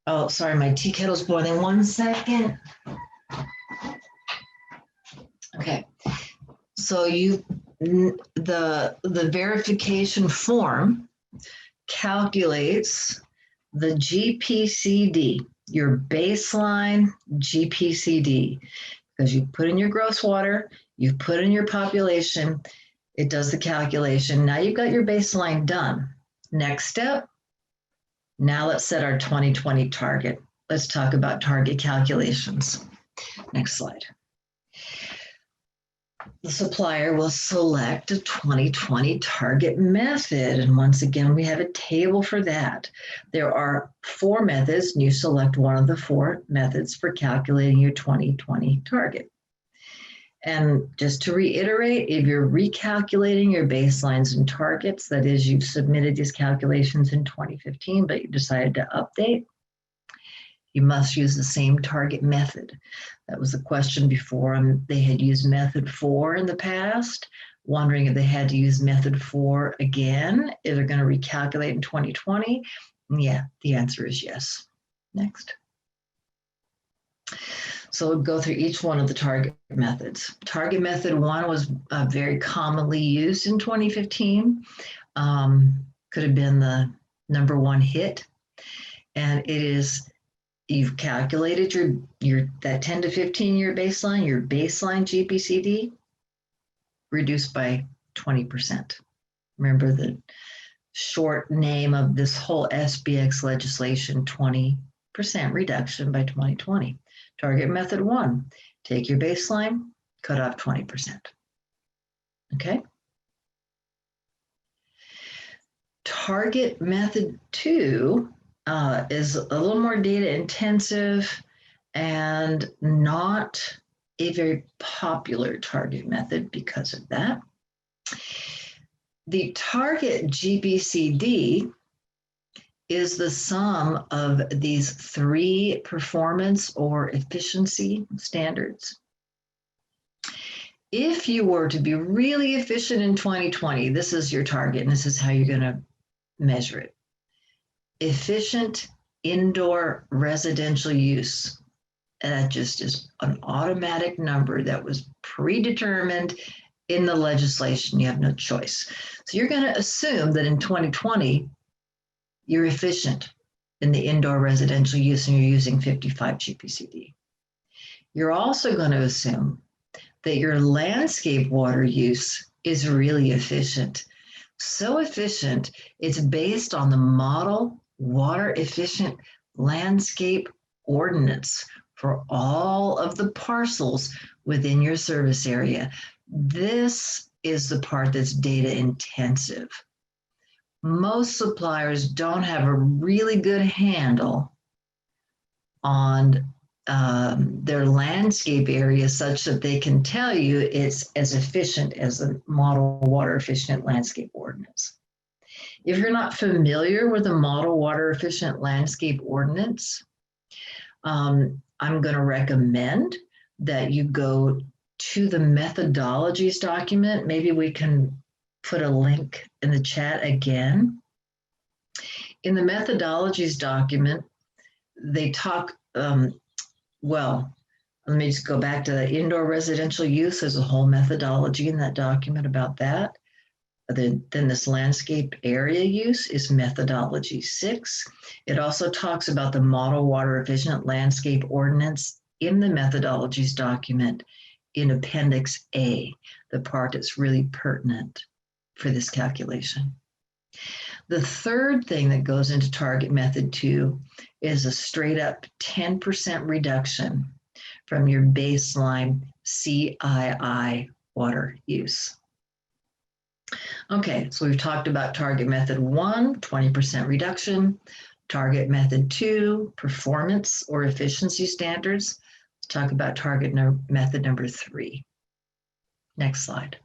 Oh, sorry, my tea kettle's boiling. 1 second. Okay, so the verification form calculates the GPCD, your baseline GPCD, because you put in your gross water, you put in your population, it does the calculation. Now you've got your baseline done. Next step, now let's set our 2020 target. Let's talk about target calculations. Next slide. The supplier will select a 2020 target method. And once again, we have a table for that. There are 4 methods, and you select one of the 4 methods for calculating your 2020 target. And just to reiterate, if you're recalculating your baselines and targets, that is, you've submitted these calculations in 2015, but you decided to update, you must use the same target method. That was the question before. They had used method 4 in the past, wondering if they had to use method 4 again, if they're going to recalculate in 2020. Yeah, the answer is yes. Next. So we'll go through each one of the target methods. Target method 1 was very commonly used in 2015. Could have been the #1 hit. And it is you've calculated your that 10 to 15 year baseline, your baseline GPCD reduced by 20%. Remember the short name of this whole SBX legislation, 20% reduction by 2020. Target method 1, take your baseline, cut off 20%. Okay. Target method 2 is a little more data intensive and not a very popular target method because of that. The target GPCD is the sum of these 3 performance or efficiency standards. If you were to be really efficient in 2020, this is your target and this is how you're going to measure it. Efficient indoor residential use. And that just is an automatic number that was predetermined in the legislation. You have no choice. So you're going to assume that in 2020, you're efficient in the indoor residential use and you're using 55 GPCD. You're also going to assume that your landscape water use is really efficient. So efficient, it's based on the Model Water Efficient Landscape Ordinance for all of the parcels within your service area. This is the part that's data intensive. Most suppliers don't have a really good handle on their landscape area such that they can tell you it's as efficient as the Model Water Efficient Landscape Ordinance. If you're not familiar with the Model Water Efficient Landscape Ordinance, I'm going to recommend that you go to the methodologies document. Maybe we can put a link in the chat again. In the methodologies document, they talk, well, let me just go back to the indoor residential use. There's a whole methodology in that document about that. Then this landscape area use is methodology 6. It also talks about the Model Water Efficient Landscape Ordinance in the methodologies document in Appendix A, the part that's really pertinent for this calculation. The third thing that goes into target method 2 is a straight up 10% reduction from your baseline CII water use. Okay, so we've talked about target method 1, 20% reduction, target method 2, performance or efficiency standards. Let's talk about target method number 3. Next slide.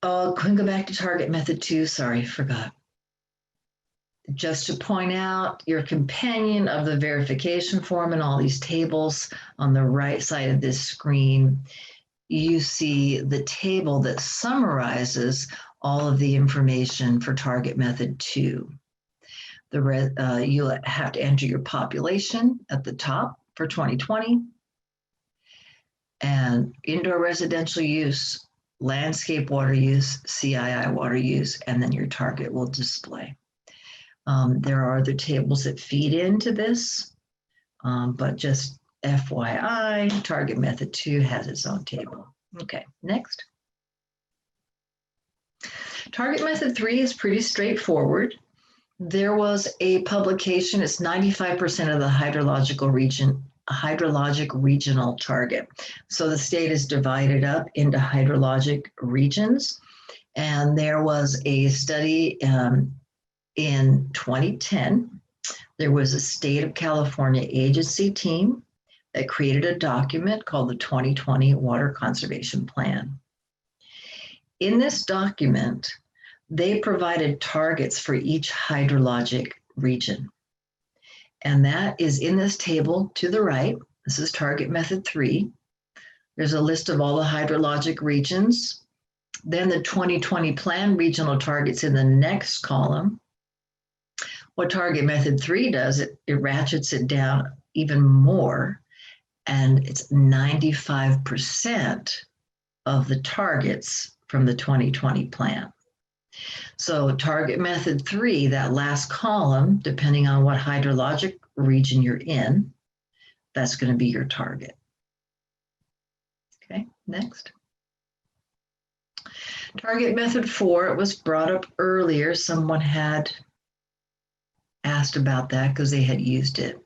Oh, couldn't go back to target method 2, sorry, forgot. Just to point out, your companion of the verification form and all these tables on the right side of this screen, you see the table that summarizes all of the information for target method 2. You'll have to enter your population at the top for 2020 and indoor residential use, landscape water use, CII water use, and then your target will display. There are other tables that feed into this, but just FYI, target method 2 has its own table. Okay, next. Target method 3 is pretty straightforward. There was a publication, it's 95% of the hydrologic regional target. So the state is divided up into hydrologic regions. And there was a study in 2010. There was a state of California agency team that created a document called the 2020 Water Conservation Plan. In this document, they provided targets for each hydrologic region. And that is in this table to the right. This is target method 3. There's a list of all the hydrologic regions. Then the 2020 plan regional targets in the next column. What target method 3 does, it ratchets it down even more. And it's 95% of the targets from the 2020 plan. So target method 3, that last column, depending on what hydrologic region you're in, that's going to be your target. Okay, next. Target method 4, it was brought up earlier. Someone had asked about that because they had used it.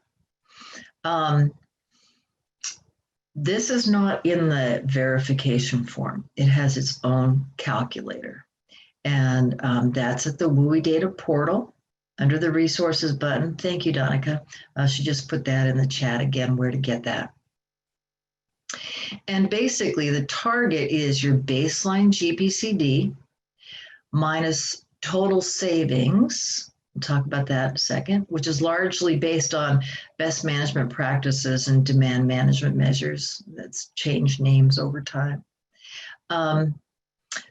This is not in the verification form. It has its own calculator. And that's at the WUI data portal under the resources button. Thank you, Donica. She just put that in the chat again, where to get that. And basically the target is your baseline GPCD minus total savings. We'll talk about that in a second, which is largely based on best management practices and demand management measures that's changed names over time.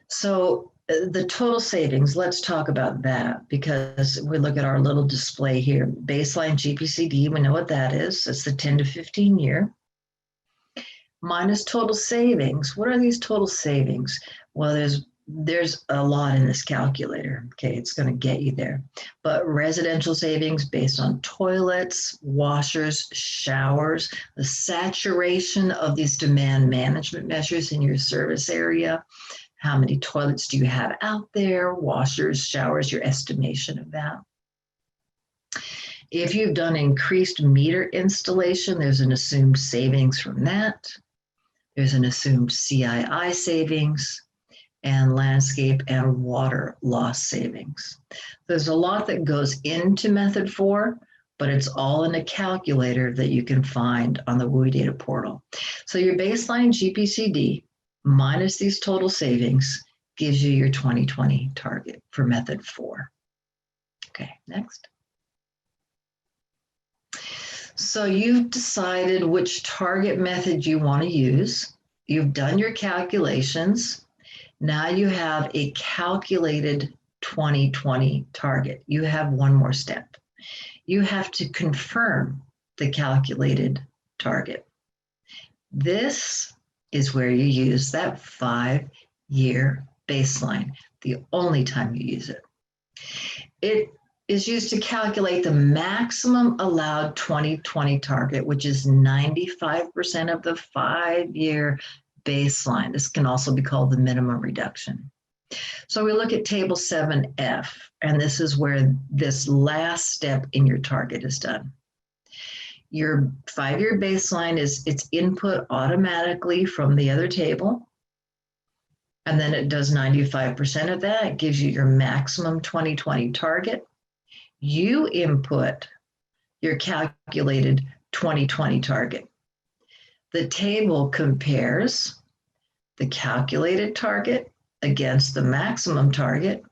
So the total savings, let's talk about that, because we look at our little display here. Baseline GPCD, we know what that is. It's the 10 to 15 year. Minus total savings. What are these total savings? Well, there's a lot in this calculator. Okay, it's going to get you there. But residential savings based on toilets, washers, showers, the saturation of these demand management measures in your service area. How many toilets do you have out there? Washers, showers, your estimation of that. If you've done increased meter installation, there's an assumed savings from that. There's an assumed CII savings and landscape and water loss savings. There's a lot that goes into method 4, but it's all in a calculator that you can find on the WUI data portal. So your baseline GPCD minus these total savings gives you your 2020 target for method 4. Okay, next. So you've decided which target method you want to use. You've done your calculations. Now you have a calculated 2020 target. You have one more step. You have to confirm the calculated target. This is where you use that 5-year baseline, the only time you use it. It is used to calculate the maximum allowed 2020 target, which is 95% of the 5-year baseline. This can also be called the minimum reduction. So we look at table 7F, and this is where this last step in your target is done. Your 5-year baseline is its input automatically from the other table. And then it does 95% of that. It gives you your maximum 2020 target. You input your calculated 2020 target. The table compares the calculated target against the maximum target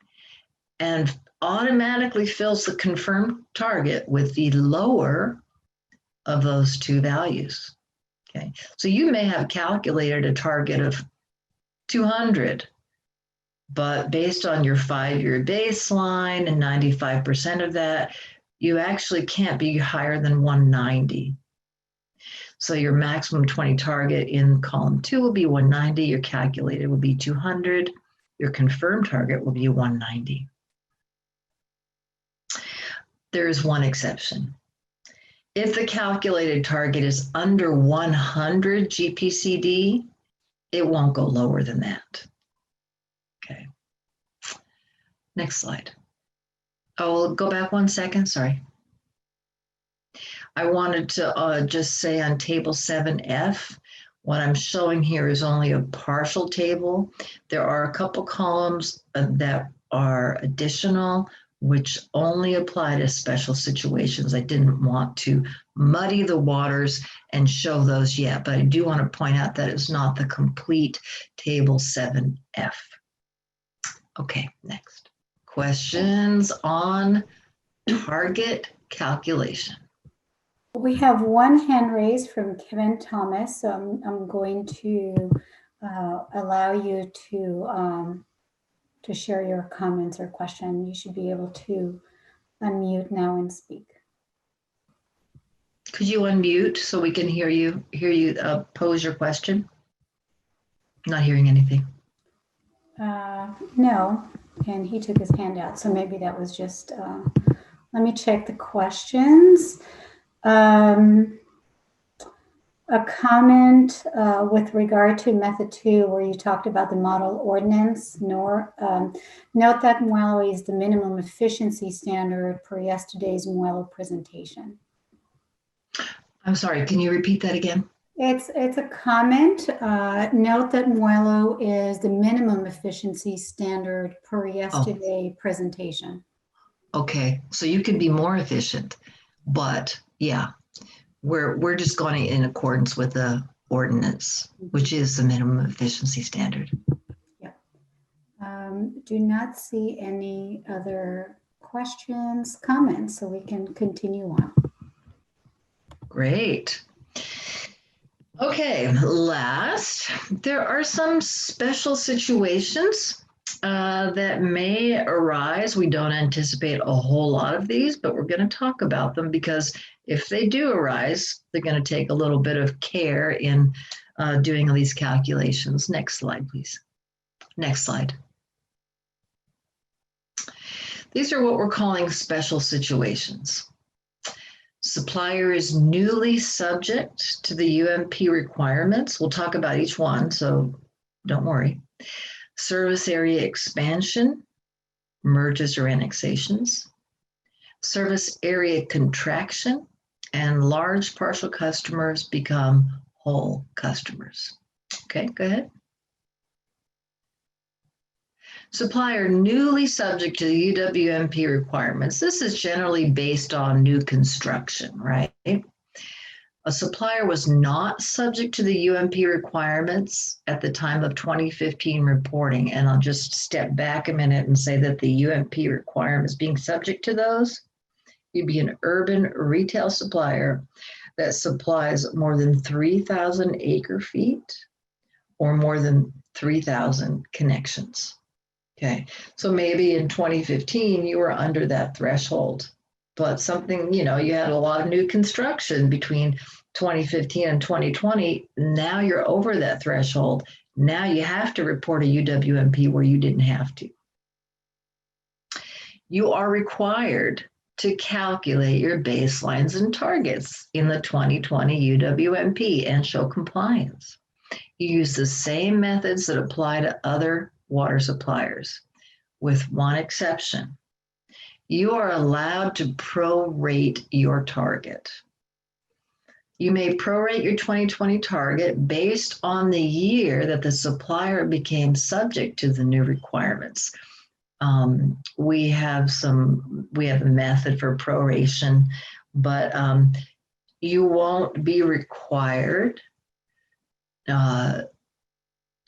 and automatically fills the confirmed target with the lower of those two values. Okay, so you may have calculated a target of 200, but based on your 5-year baseline and 95% of that, you actually can't be higher than 190. So your maximum 20 target in column 2 will be 190, your calculated will be 200, your confirmed target will be 190. There is one exception. If the calculated target is under 100 GPCD, it won't go lower than that. Okay. Next slide. Oh, go back 1 second, sorry. I wanted to just say on table 7F, what I'm showing here is only a partial table. There are a couple columns that are additional, which only apply to special situations. I didn't want to muddy the waters and show those yet, but I do want to point out that it's not the complete table 7F. Okay, next. Questions on target calculation? We have one hand raised from Kevin Thomas, so I'm going to allow you to share your comments or question. You should be able to unmute now and speak. Could you unmute so we can hear you pose your question? Not hearing anything. No, and he took his hand out. So maybe that was just, let me check the questions. A comment with regard to method 2, where you talked about the model ordinance, note that Muelo is the minimum efficiency standard per yesterday's Muelo presentation. I'm sorry, can you repeat that again? It's a comment. Note that Muelo is the minimum efficiency standard per yesterday presentation. Okay, so you can be more efficient, but yeah, we're just going in accordance with the ordinance, which is the minimum efficiency standard. Yeah. Do not see any other questions, comments, so we can continue on. Great. Okay, last, there are some special situations that may arise. We don't anticipate a whole lot of these, but we're going to talk about them because if they do arise, they're going to take a little bit of care in doing these calculations. Next slide, please. Next slide. These are what we're calling special situations. Supplier is newly subject to the UMP requirements. We'll talk about each one, so don't worry. Service area expansion, mergers or annexations, service area contraction, and large partial customers become whole customers. Okay, go ahead. Supplier newly subject to the UWMP requirements. This is generally based on new construction, right? A supplier was not subject to the UMP requirements at the time of 2015 reporting. And I'll just step back a minute and say that the UMP requirements being subject to those, you'd be an urban retail supplier that supplies more than 3,000 acre feet or more than 3,000 connections. Okay, so maybe in 2015, you were under that threshold, but something, you know, you had a lot of new construction between 2015 and 2020. Now you're over that threshold. Now you have to report a UWMP where you didn't have to. You are required to calculate your baselines and targets in the 2020 UWMP and show compliance. You use the same methods that apply to other water suppliers, with one exception. You are allowed to prorate your target. You may prorate your 2020 target based on the year that the supplier became subject to the new requirements. We have a method for proration, but you won't be required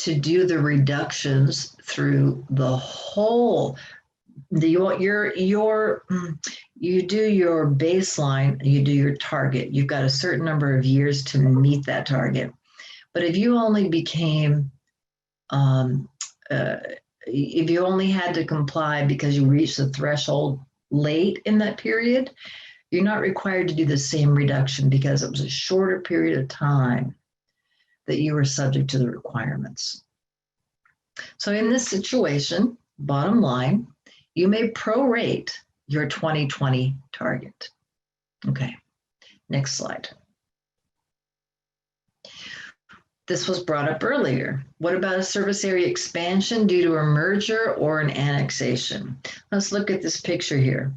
to do the reductions through the whole. You do your baseline, you do your target. You've got a certain number of years to meet that target. But if you only became, if you only had to comply because you reached the threshold late in that period, you're not required to do the same reduction because it was a shorter period of time that you were subject to the requirements. So in this situation, bottom line, you may prorate your 2020 target. Okay, next slide. This was brought up earlier. What about a service area expansion due to a merger or an annexation? Let's look at this picture here.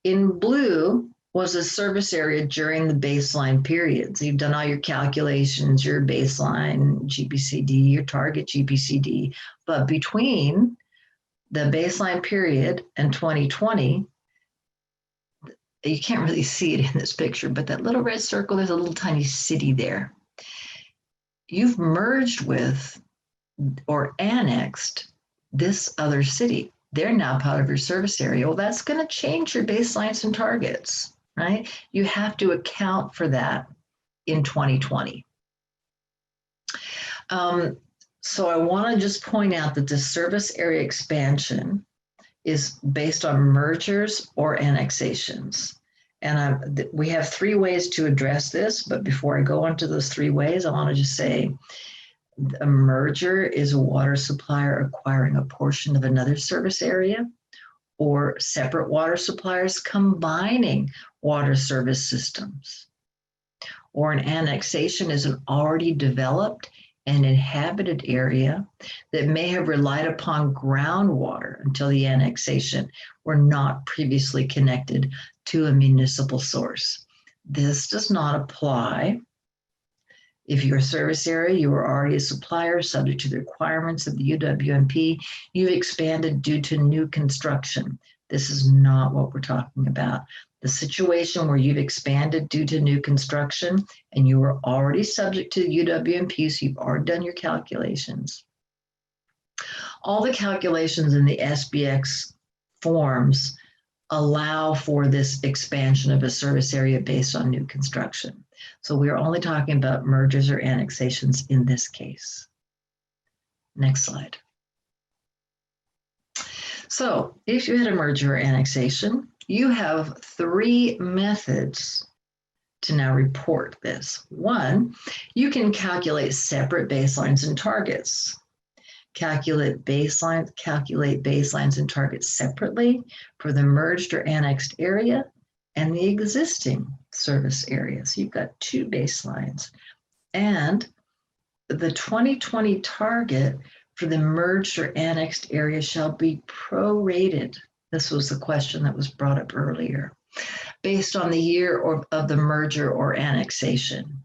In blue was a service area during the baseline periods. You've done all your calculations, your baseline GPCD, your target GPCD, but between the baseline period and 2020, you can't really see it in this picture, but that little red circle, there's a little tiny city there. You've merged with or annexed this other city. They're now part of your service area. Well, that's going to change your baselines and targets. Right? You have to account for that in 2020. So I want to just point out that the service area expansion is based on mergers or annexations. And we have 3 ways to address this, but before I go into those 3 ways, I want to just say A merger is a water supplier acquiring a portion of another service area, or separate water suppliers combining water service systems. Or an annexation is an already developed and inhabited area that may have relied upon groundwater until the annexation were not previously connected to a municipal source. This does not apply if your service area, you were already a supplier subject to the requirements of the UWMP, you've expanded due to new construction. This is not what we're talking about. The situation where you've expanded due to new construction and you were already subject to UWMP, so you've already done your calculations. All the calculations in the SBX forms allow for this expansion of a service area based on new construction. So we are only talking about mergers or annexations in this case. Next slide. So if you had a merger or annexation, you have 3 methods to now report this. 1, you can calculate separate baselines and targets. Calculate baselines and targets separately for the merged or annexed area and the existing service area. So you've got 2 baselines. And the 2020 target for the merged or annexed area shall be prorated. This was the question that was brought up earlier, based on the year of the merger or annexation.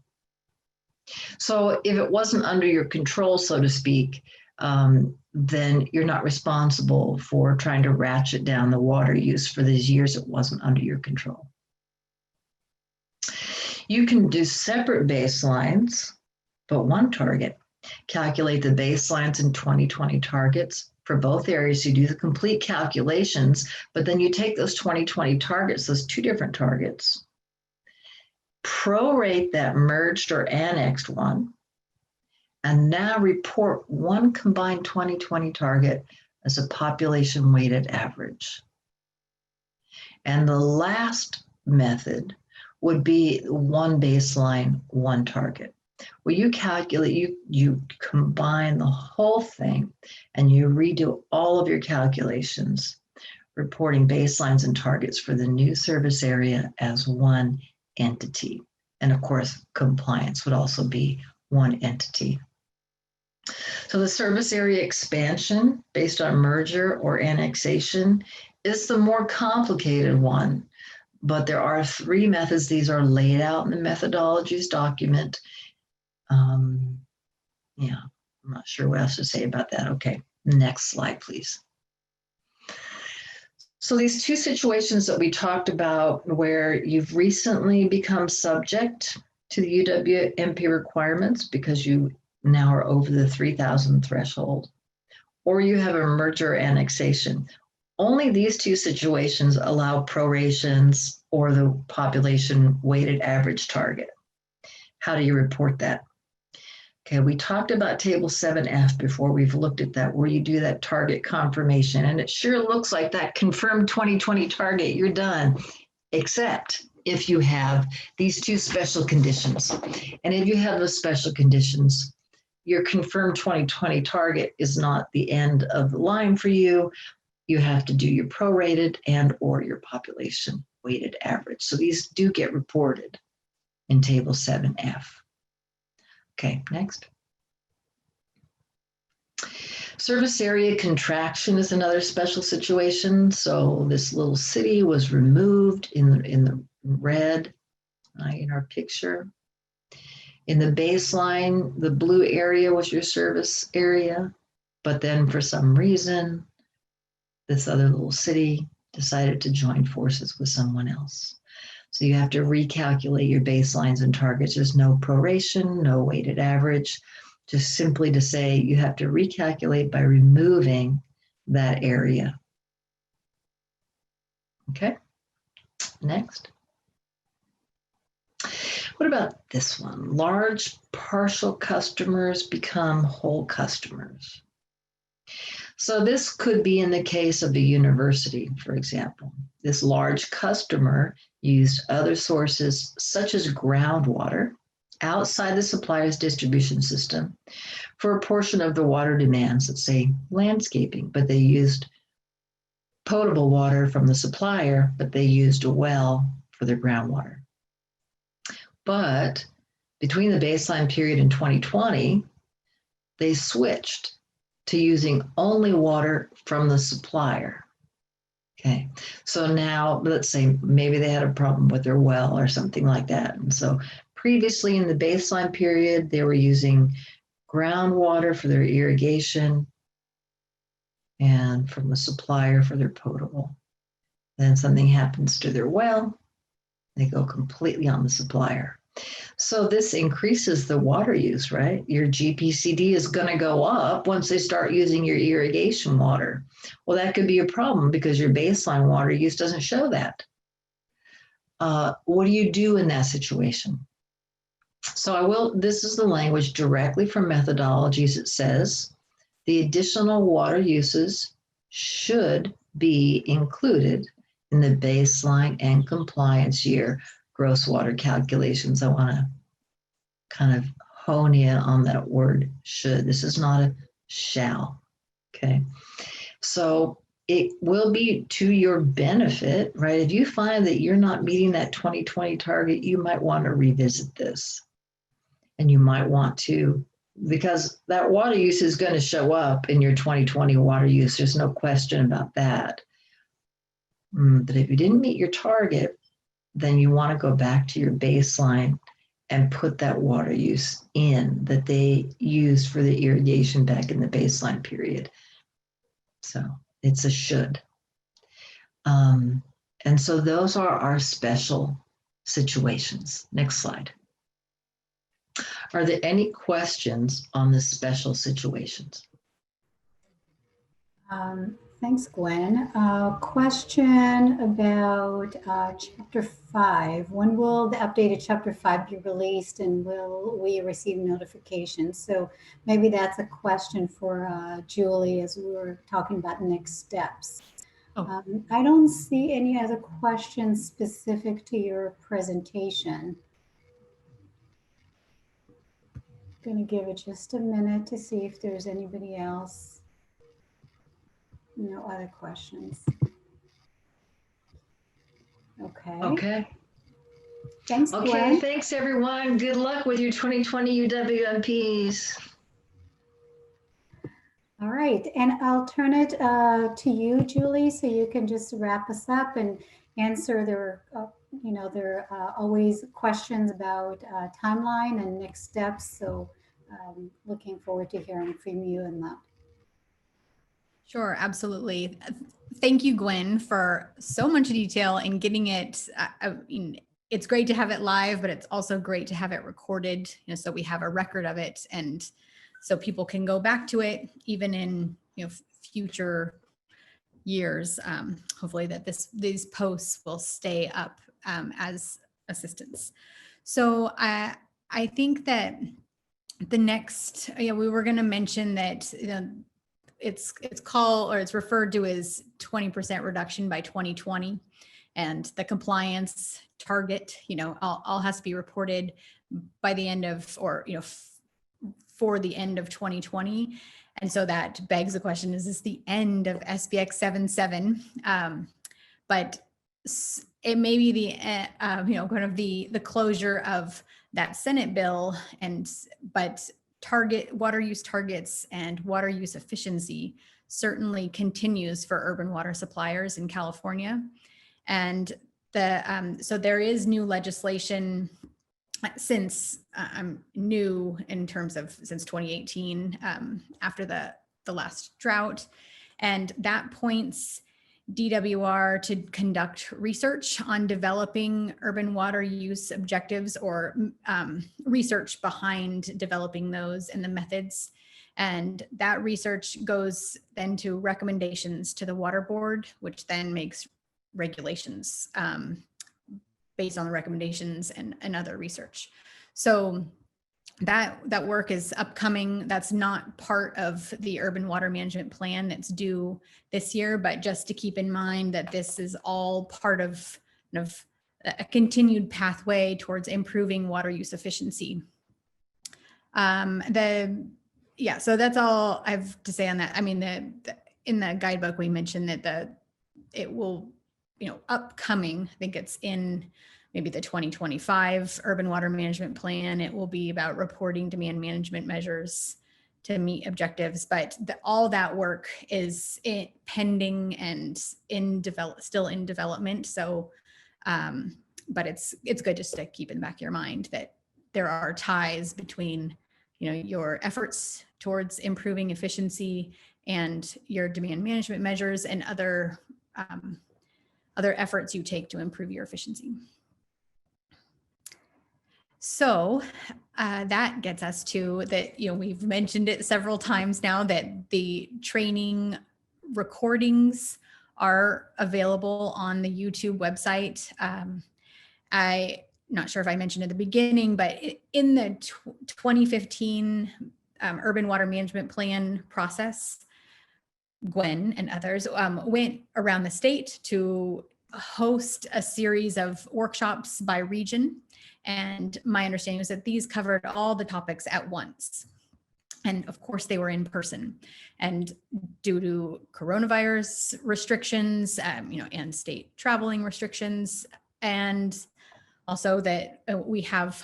So if it wasn't under your control, so to speak, then you're not responsible for trying to ratchet down the water use for these years it wasn't under your control. You can do separate baselines, but 1 target. Calculate the baselines and 2020 targets for both areas. You do the complete calculations, but then you take those 2020 targets, those 2 different targets, prorate that merged or annexed one, and now report 1 combined 2020 target as a population weighted average. And the last method would be 1 baseline, 1 target, where you calculate, you combine the whole thing and you redo all of your calculations, reporting baselines and targets for the new service area as 1 entity. And of course, compliance would also be 1 entity. So the service area expansion based on merger or annexation is the more complicated one, but there are 3 methods. These are laid out in the methodologies document. Yeah, I'm not sure what else to say about that. Okay, next slide, please. So these 2 situations that we talked about where you've recently become subject to the UWMP requirements because you now are over the 3,000 threshold, or you have a merger annexation. Only these 2 situations allow prorations or the population weighted average target. How do you report that? Okay, we talked about table 7F before. We've looked at that, where you do that target confirmation, and it sure looks like that confirmed 2020 target, you're done, except if you have these 2 special conditions. And if you have those special conditions, your confirmed 2020 target is not the end of the line for you. You have to do your prorated and or your population weighted average. So these do get reported in table 7F. Okay, next. Service area contraction is another special situation. So this little city was removed in the red in our picture. In the baseline, the blue area was your service area, but then for some reason, this other little city decided to join forces with someone else. So you have to recalculate your baselines and targets. There's no proration, no weighted average, just simply to say you have to recalculate by removing that area. Okay, next. What about this one? Large partial customers become whole customers. So this could be in the case of a university, for example. This large customer used other sources such as groundwater outside the supplier's distribution system for a portion of the water demands, let's say landscaping, but they used potable water from the supplier, but they used a well for their groundwater. But between the baseline period and 2020, they switched to using only water from the supplier. Okay, so now let's say maybe they had a problem with their well or something like that. And so previously in the baseline period, they were using groundwater for their irrigation and from the supplier for their potable. Then something happens to their well, they go completely on the supplier. So this increases the water use, right? Your GPCD is going to go up once they start using your irrigation water. Well, that could be a problem because your baseline water use doesn't show that. What do you do in that situation? So this is the language directly from methodologies. It says the additional water uses should be included in the baseline and compliance year gross water calculations. I want to kind of hone in on that word should. This is not a shall. Okay. So it will be to your benefit, right? If you find that you're not meeting that 2020 target, you might want to revisit this. And you might want to, because that water use is going to show up in your 2020 water use. There's no question about that. But if you didn't meet your target, then you want to go back to your baseline and put that water use in that they used for the irrigation back in the baseline period. So it's a should. And so those are our special situations. Next slide. Are there any questions on the special situations? Thanks, Gwen. Question about Chapter 5. When will the updated Chapter 5 be released and will we receive notifications? So maybe that's a question for Julie as we were talking about next steps. Oh. I don't see any other questions specific to your presentation. Going to give it just a minute to see if there's anybody else. No other questions. Okay. Okay. Thanks, Okay, Gwen. thanks everyone. Good luck with your 2020 UWMPs. All right, and I'll turn it to you, Julie, so you can just wrap us up and answer their, there are always questions about timeline and next steps. So looking forward to hearing from you and that. Sure, absolutely. Thank you, Gwen, for so much detail and getting it. It's great to have it live, but it's also great to have it recorded, so we have a record of it, and so people can go back to it even in future years. Hopefully that these posts will stay up as assistance. So I think that the next, we were going to mention that it's called, or it's referred to as 20% reduction by 2020, and the compliance target, all has to be reported by the end of, or for the end of 2020. And so that begs the question: is this the end of SBX 77? But it may be the kind of the closure of that Senate bill, but water use targets and water use efficiency certainly continues for urban water suppliers in California. And so there is new legislation since new in terms of since 2018 after the last drought, and that points DWR to conduct research on developing urban water use objectives, or research behind developing those and the methods. And that research goes then to recommendations to the Water Board, which then makes regulations based on the recommendations and other research. So that work is upcoming. That's not part of the urban water management plan that's due this year, but just to keep in mind that this is all part of a continued pathway towards improving water use efficiency. So that's all I have to say on that. I mean, in the guidebook, we mentioned that it will, upcoming, I think it's in maybe the 2025 Urban Water Management Plan. It will be about reporting demand management measures to meet objectives, but all that work is pending and still in development. So, but it's good just to keep in the back of your mind that there are ties between, your efforts towards improving efficiency and your demand management measures and other efforts you take to improve your efficiency. So that gets us to that, we've mentioned it several times now that the training recordings are available on the YouTube website. I'm not sure if I mentioned at the beginning, but in the 2015 Urban Water Management Plan process, Gwen and others went around the state to host a series of workshops by region. And my understanding was that these covered all the topics at once. And of course, they were in person. And due to coronavirus restrictions, and state traveling restrictions, and also that we have,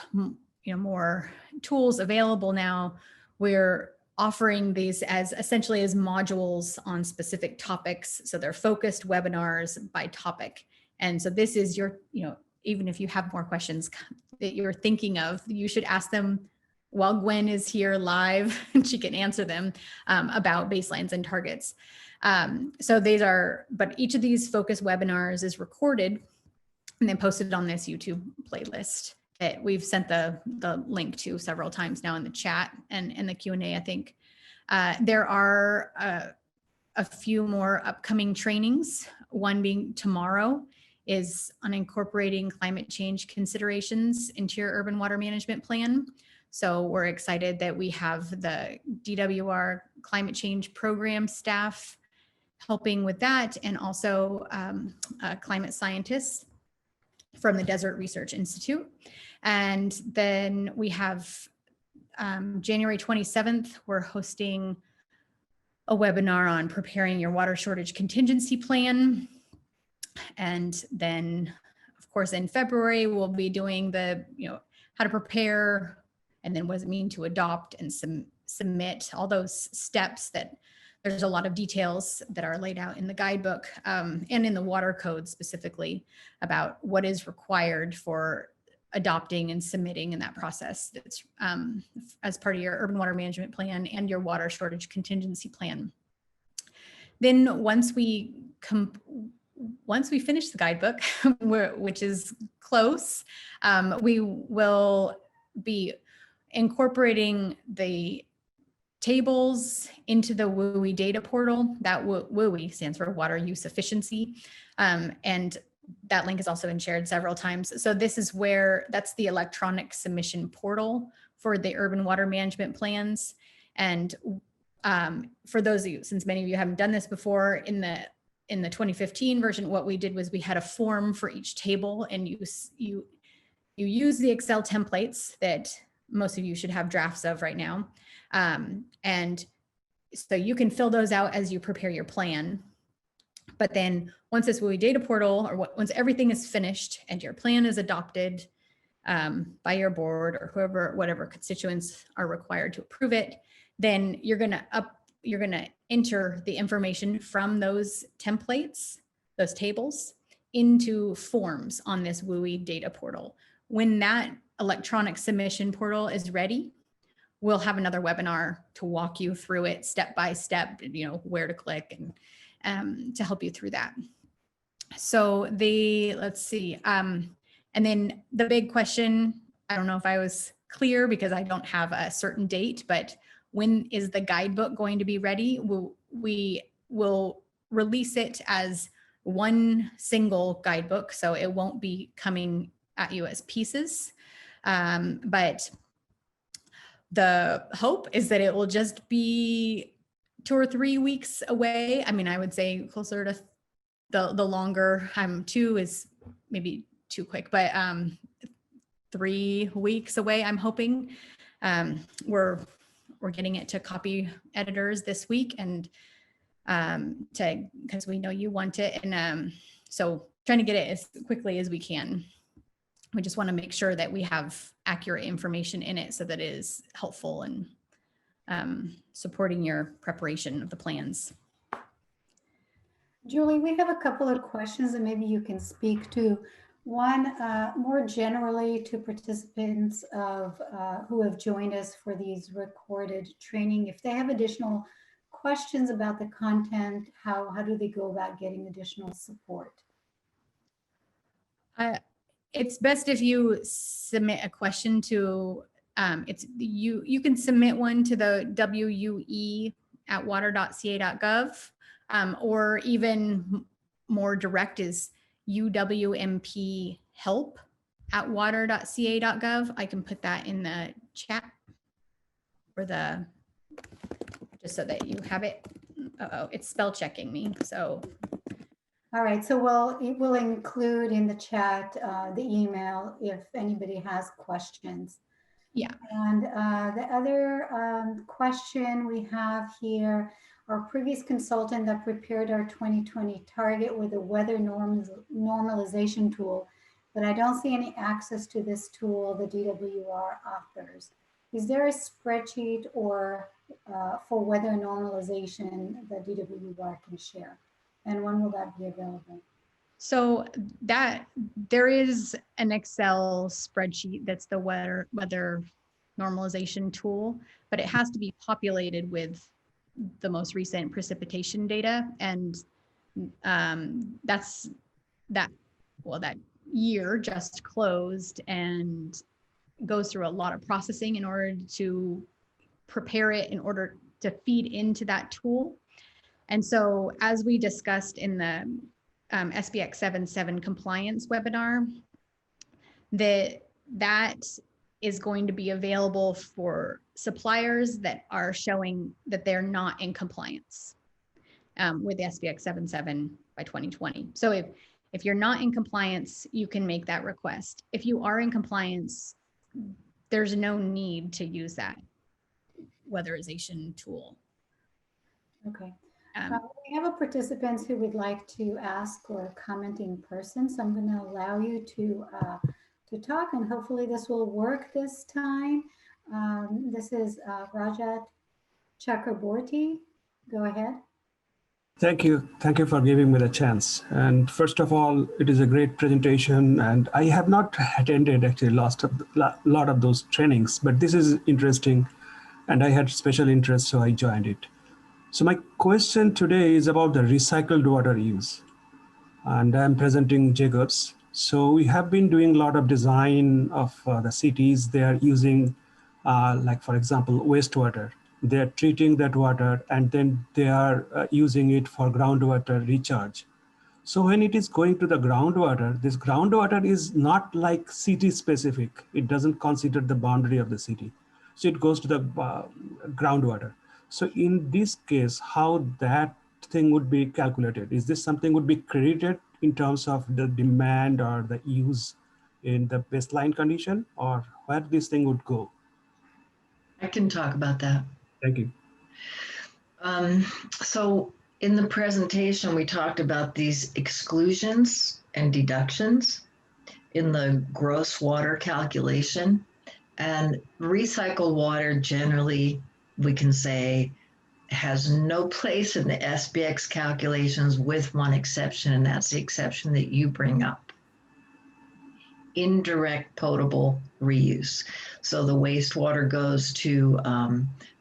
more tools available now, we're offering these as essentially as modules on specific topics. So they're focused webinars by topic. And so this is your, even if you have more questions that you're thinking of, you should ask them while Gwen is here live and she can answer them about baselines and targets. So but each of these focus webinars is recorded and then posted on this YouTube playlist that we've sent the link to several times now in the chat and in the Q&A, I think. There are a few more upcoming trainings, one being tomorrow is on incorporating climate change considerations into your urban water management plan. So we're excited that we have the DWR climate change program staff helping with that, and also climate scientists from the Desert Research Institute. And then we have January 27th, we're hosting a webinar on preparing your water shortage contingency plan. And then, of course, in February, we'll be doing the, how to prepare, and then what does it mean to adopt and submit, all those steps that there's a lot of details that are laid out in the guidebook and in the water code specifically about what is required for adopting and submitting in that process. That's as part of your urban water management plan and your water shortage contingency plan. Then once we finish the guidebook, which is close, we will be incorporating the tables into the WUI data portal. That WUI stands for Water Use Efficiency. And that link has also been shared several times. So this is that's the electronic submission portal for the urban water management plans. And for those of you, since many of you haven't done this before, in the 2015 version, what we did was we had a form for each table, and you use the Excel templates that most of you should have drafts of right now. And so you can fill those out as you prepare your plan. But then once this WUI data portal, or once everything is finished and your plan is adopted by your board or whatever constituents are required to approve it, then you're gonna enter the information from those templates, those tables, into forms on this WUI data portal. When that electronic submission portal is ready, we'll have another webinar to walk you through it step by step, where to click and to help you through that. So let's see. And then the big question, I don't know if I was clear because I don't have a certain date, but when is the guidebook going to be ready? We will release it as one single guidebook, so it won't be coming at you as pieces. But the hope is that it will just be 2 or 3 weeks away. I mean, I would say closer to the longer, 2 is maybe too quick, but 3 weeks away, I'm hoping. We're getting it to copy editors this week, and because we know you want it, and so trying to get it as quickly as we can. We just want to make sure that we have accurate information in it so that it is helpful and supporting your preparation of the plans. Julie, we have a couple of questions that maybe you can speak to. One, more generally to participants of who have joined us for these recorded training. If they have additional questions about the content, how do they go about getting additional support? It's best if you submit a question to, you can submit one to the WUE@water.ca.gov, or even more direct is UWMP-help@water.ca.gov. I can put that in the chat or just so that you have it. Uh-oh, it's spell checking me, so. All right, so we'll include in the chat the email if anybody has questions. Yeah. And the other question we have here, our previous consultant that prepared our 2020 target with a weather normalization tool, but I don't see any access to this tool the DWR authors. Is there a spreadsheet or for weather normalization that DWR can share? And when will that be available? So that there is an Excel spreadsheet that's the weather normalization tool, but it has to be populated with the most recent precipitation data. And that year just closed and goes through a lot of processing in order to prepare it in order to feed into that tool. And so as we discussed in the SBX 77 compliance webinar, that is going to be available for suppliers that are showing that they're not in compliance with SBX 77 by 2020. So if you're not in compliance, you can make that request. If you are in compliance, there's no need to use that weatherization tool. Okay. We have a participant who would like to ask or comment in person, so I'm going to allow you to talk, and hopefully this will work this time. This is Rajat Chakraborty. Go ahead. Thank you. Thank you for giving me the chance. And first of all, it is a great presentation, and I have not attended actually a lot of those trainings, but this is interesting, and I had special interest, so I joined it. So my question today is about the recycled water use, and I'm presenting Jacobs. So we have been doing a lot of design of the cities. They are using, like for example, wastewater. They're treating that water and then they are using it for groundwater recharge. So when it is going to the groundwater, this groundwater is not like city specific. It doesn't consider the boundary of the city. So it goes to the groundwater. So in this case, how that thing would be calculated? Is this something would be credited in terms of the demand or the use in the baseline condition, or where this thing would go? I can talk about that. Thank you. So in the presentation, we talked about these exclusions and deductions in the gross water calculation. And recycled water generally, we can say, has no place in the SBX calculations with one exception, and that's the exception that you bring up. Indirect potable reuse. So the wastewater goes to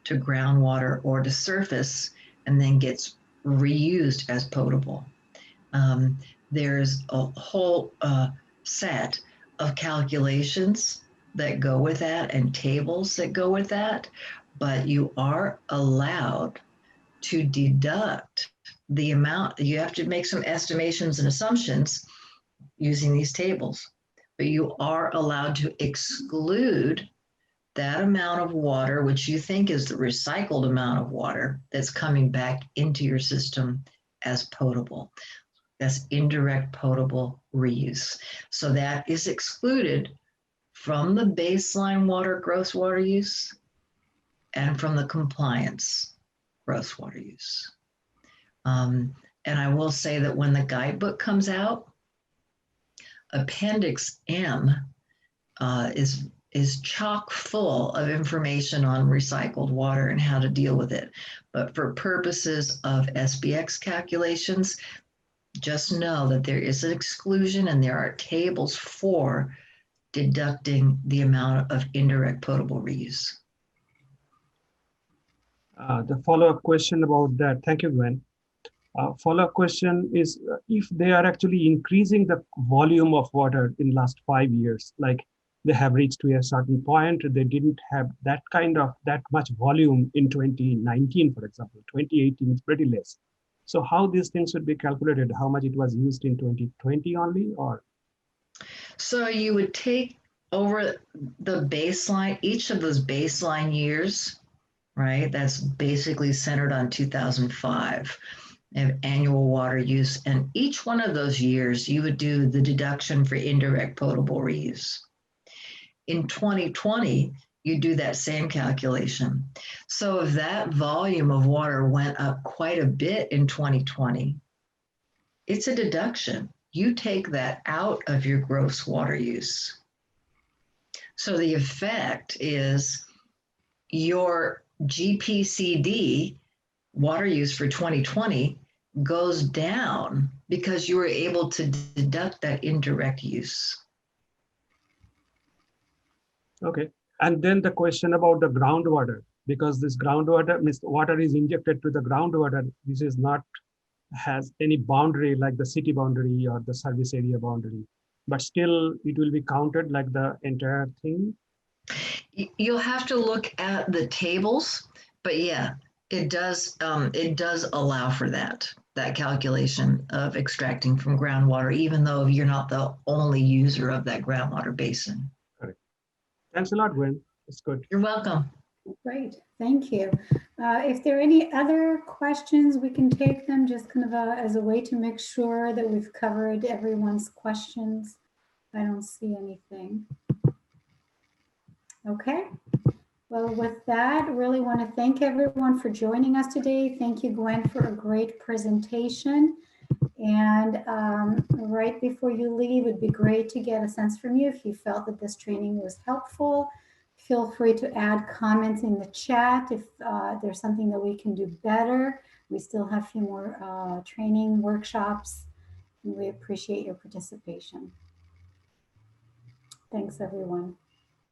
groundwater or to surface and then gets reused as potable. There's a whole set of calculations that go with that and tables that go with that, but you are allowed to deduct the amount. You have to make some estimations and assumptions using these tables, but you are allowed to exclude that amount of water, which you think is the recycled amount of water that's coming back into your system as potable. That's indirect potable reuse. So that is excluded from the baseline water gross water use and from the compliance gross water use. And I will say that when the guidebook comes out, Appendix M is chock full of information on recycled water and how to deal with it. But for purposes of SBX calculations, just know that there is an exclusion and there are tables for deducting the amount of indirect potable reuse. The follow-up question about that, thank you, Gwen. Follow-up question is if they are actually increasing the volume of water in last 5 years, like they have reached to a certain point, they didn't have that much volume in 2019, for example, 2018 is pretty less. So how these things would be calculated, how much it was used in 2020 only, or? So you would take over the baseline, each of those baseline years, right? That's basically centered on 2005 of annual water use. And each one of those years, you would do the deduction for indirect potable reuse. In 2020, you do that same calculation. So if that volume of water went up quite a bit in 2020, it's a deduction. You take that out of your gross water use. So the effect is your GPCD water use for 2020 goes down because you were able to deduct that indirect use. Okay. And then the question about the groundwater, because this groundwater means water is injected to the groundwater. This is not has any boundary like the city boundary or the service area boundary, but still it will be counted like the entire thing. You'll have to look at the tables, but yeah, it does allow for that calculation of extracting from groundwater, even though you're not the only user of that groundwater basin. Correct. Thanks a lot, Gwen. It's good. You're welcome. Great, thank you. If there are any other questions, we can take them just kind of as a way to make sure that we've covered everyone's questions. I don't see anything. Okay. Well, with that, really want to thank everyone for joining us today. Thank you, Gwen, for a great presentation. And right before you leave, it'd be great to get a sense from you if you felt that this training was helpful. Feel free to add comments in the chat if there's something that we can do better. We still have a few more training workshops, and we appreciate your participation. Thanks, everyone.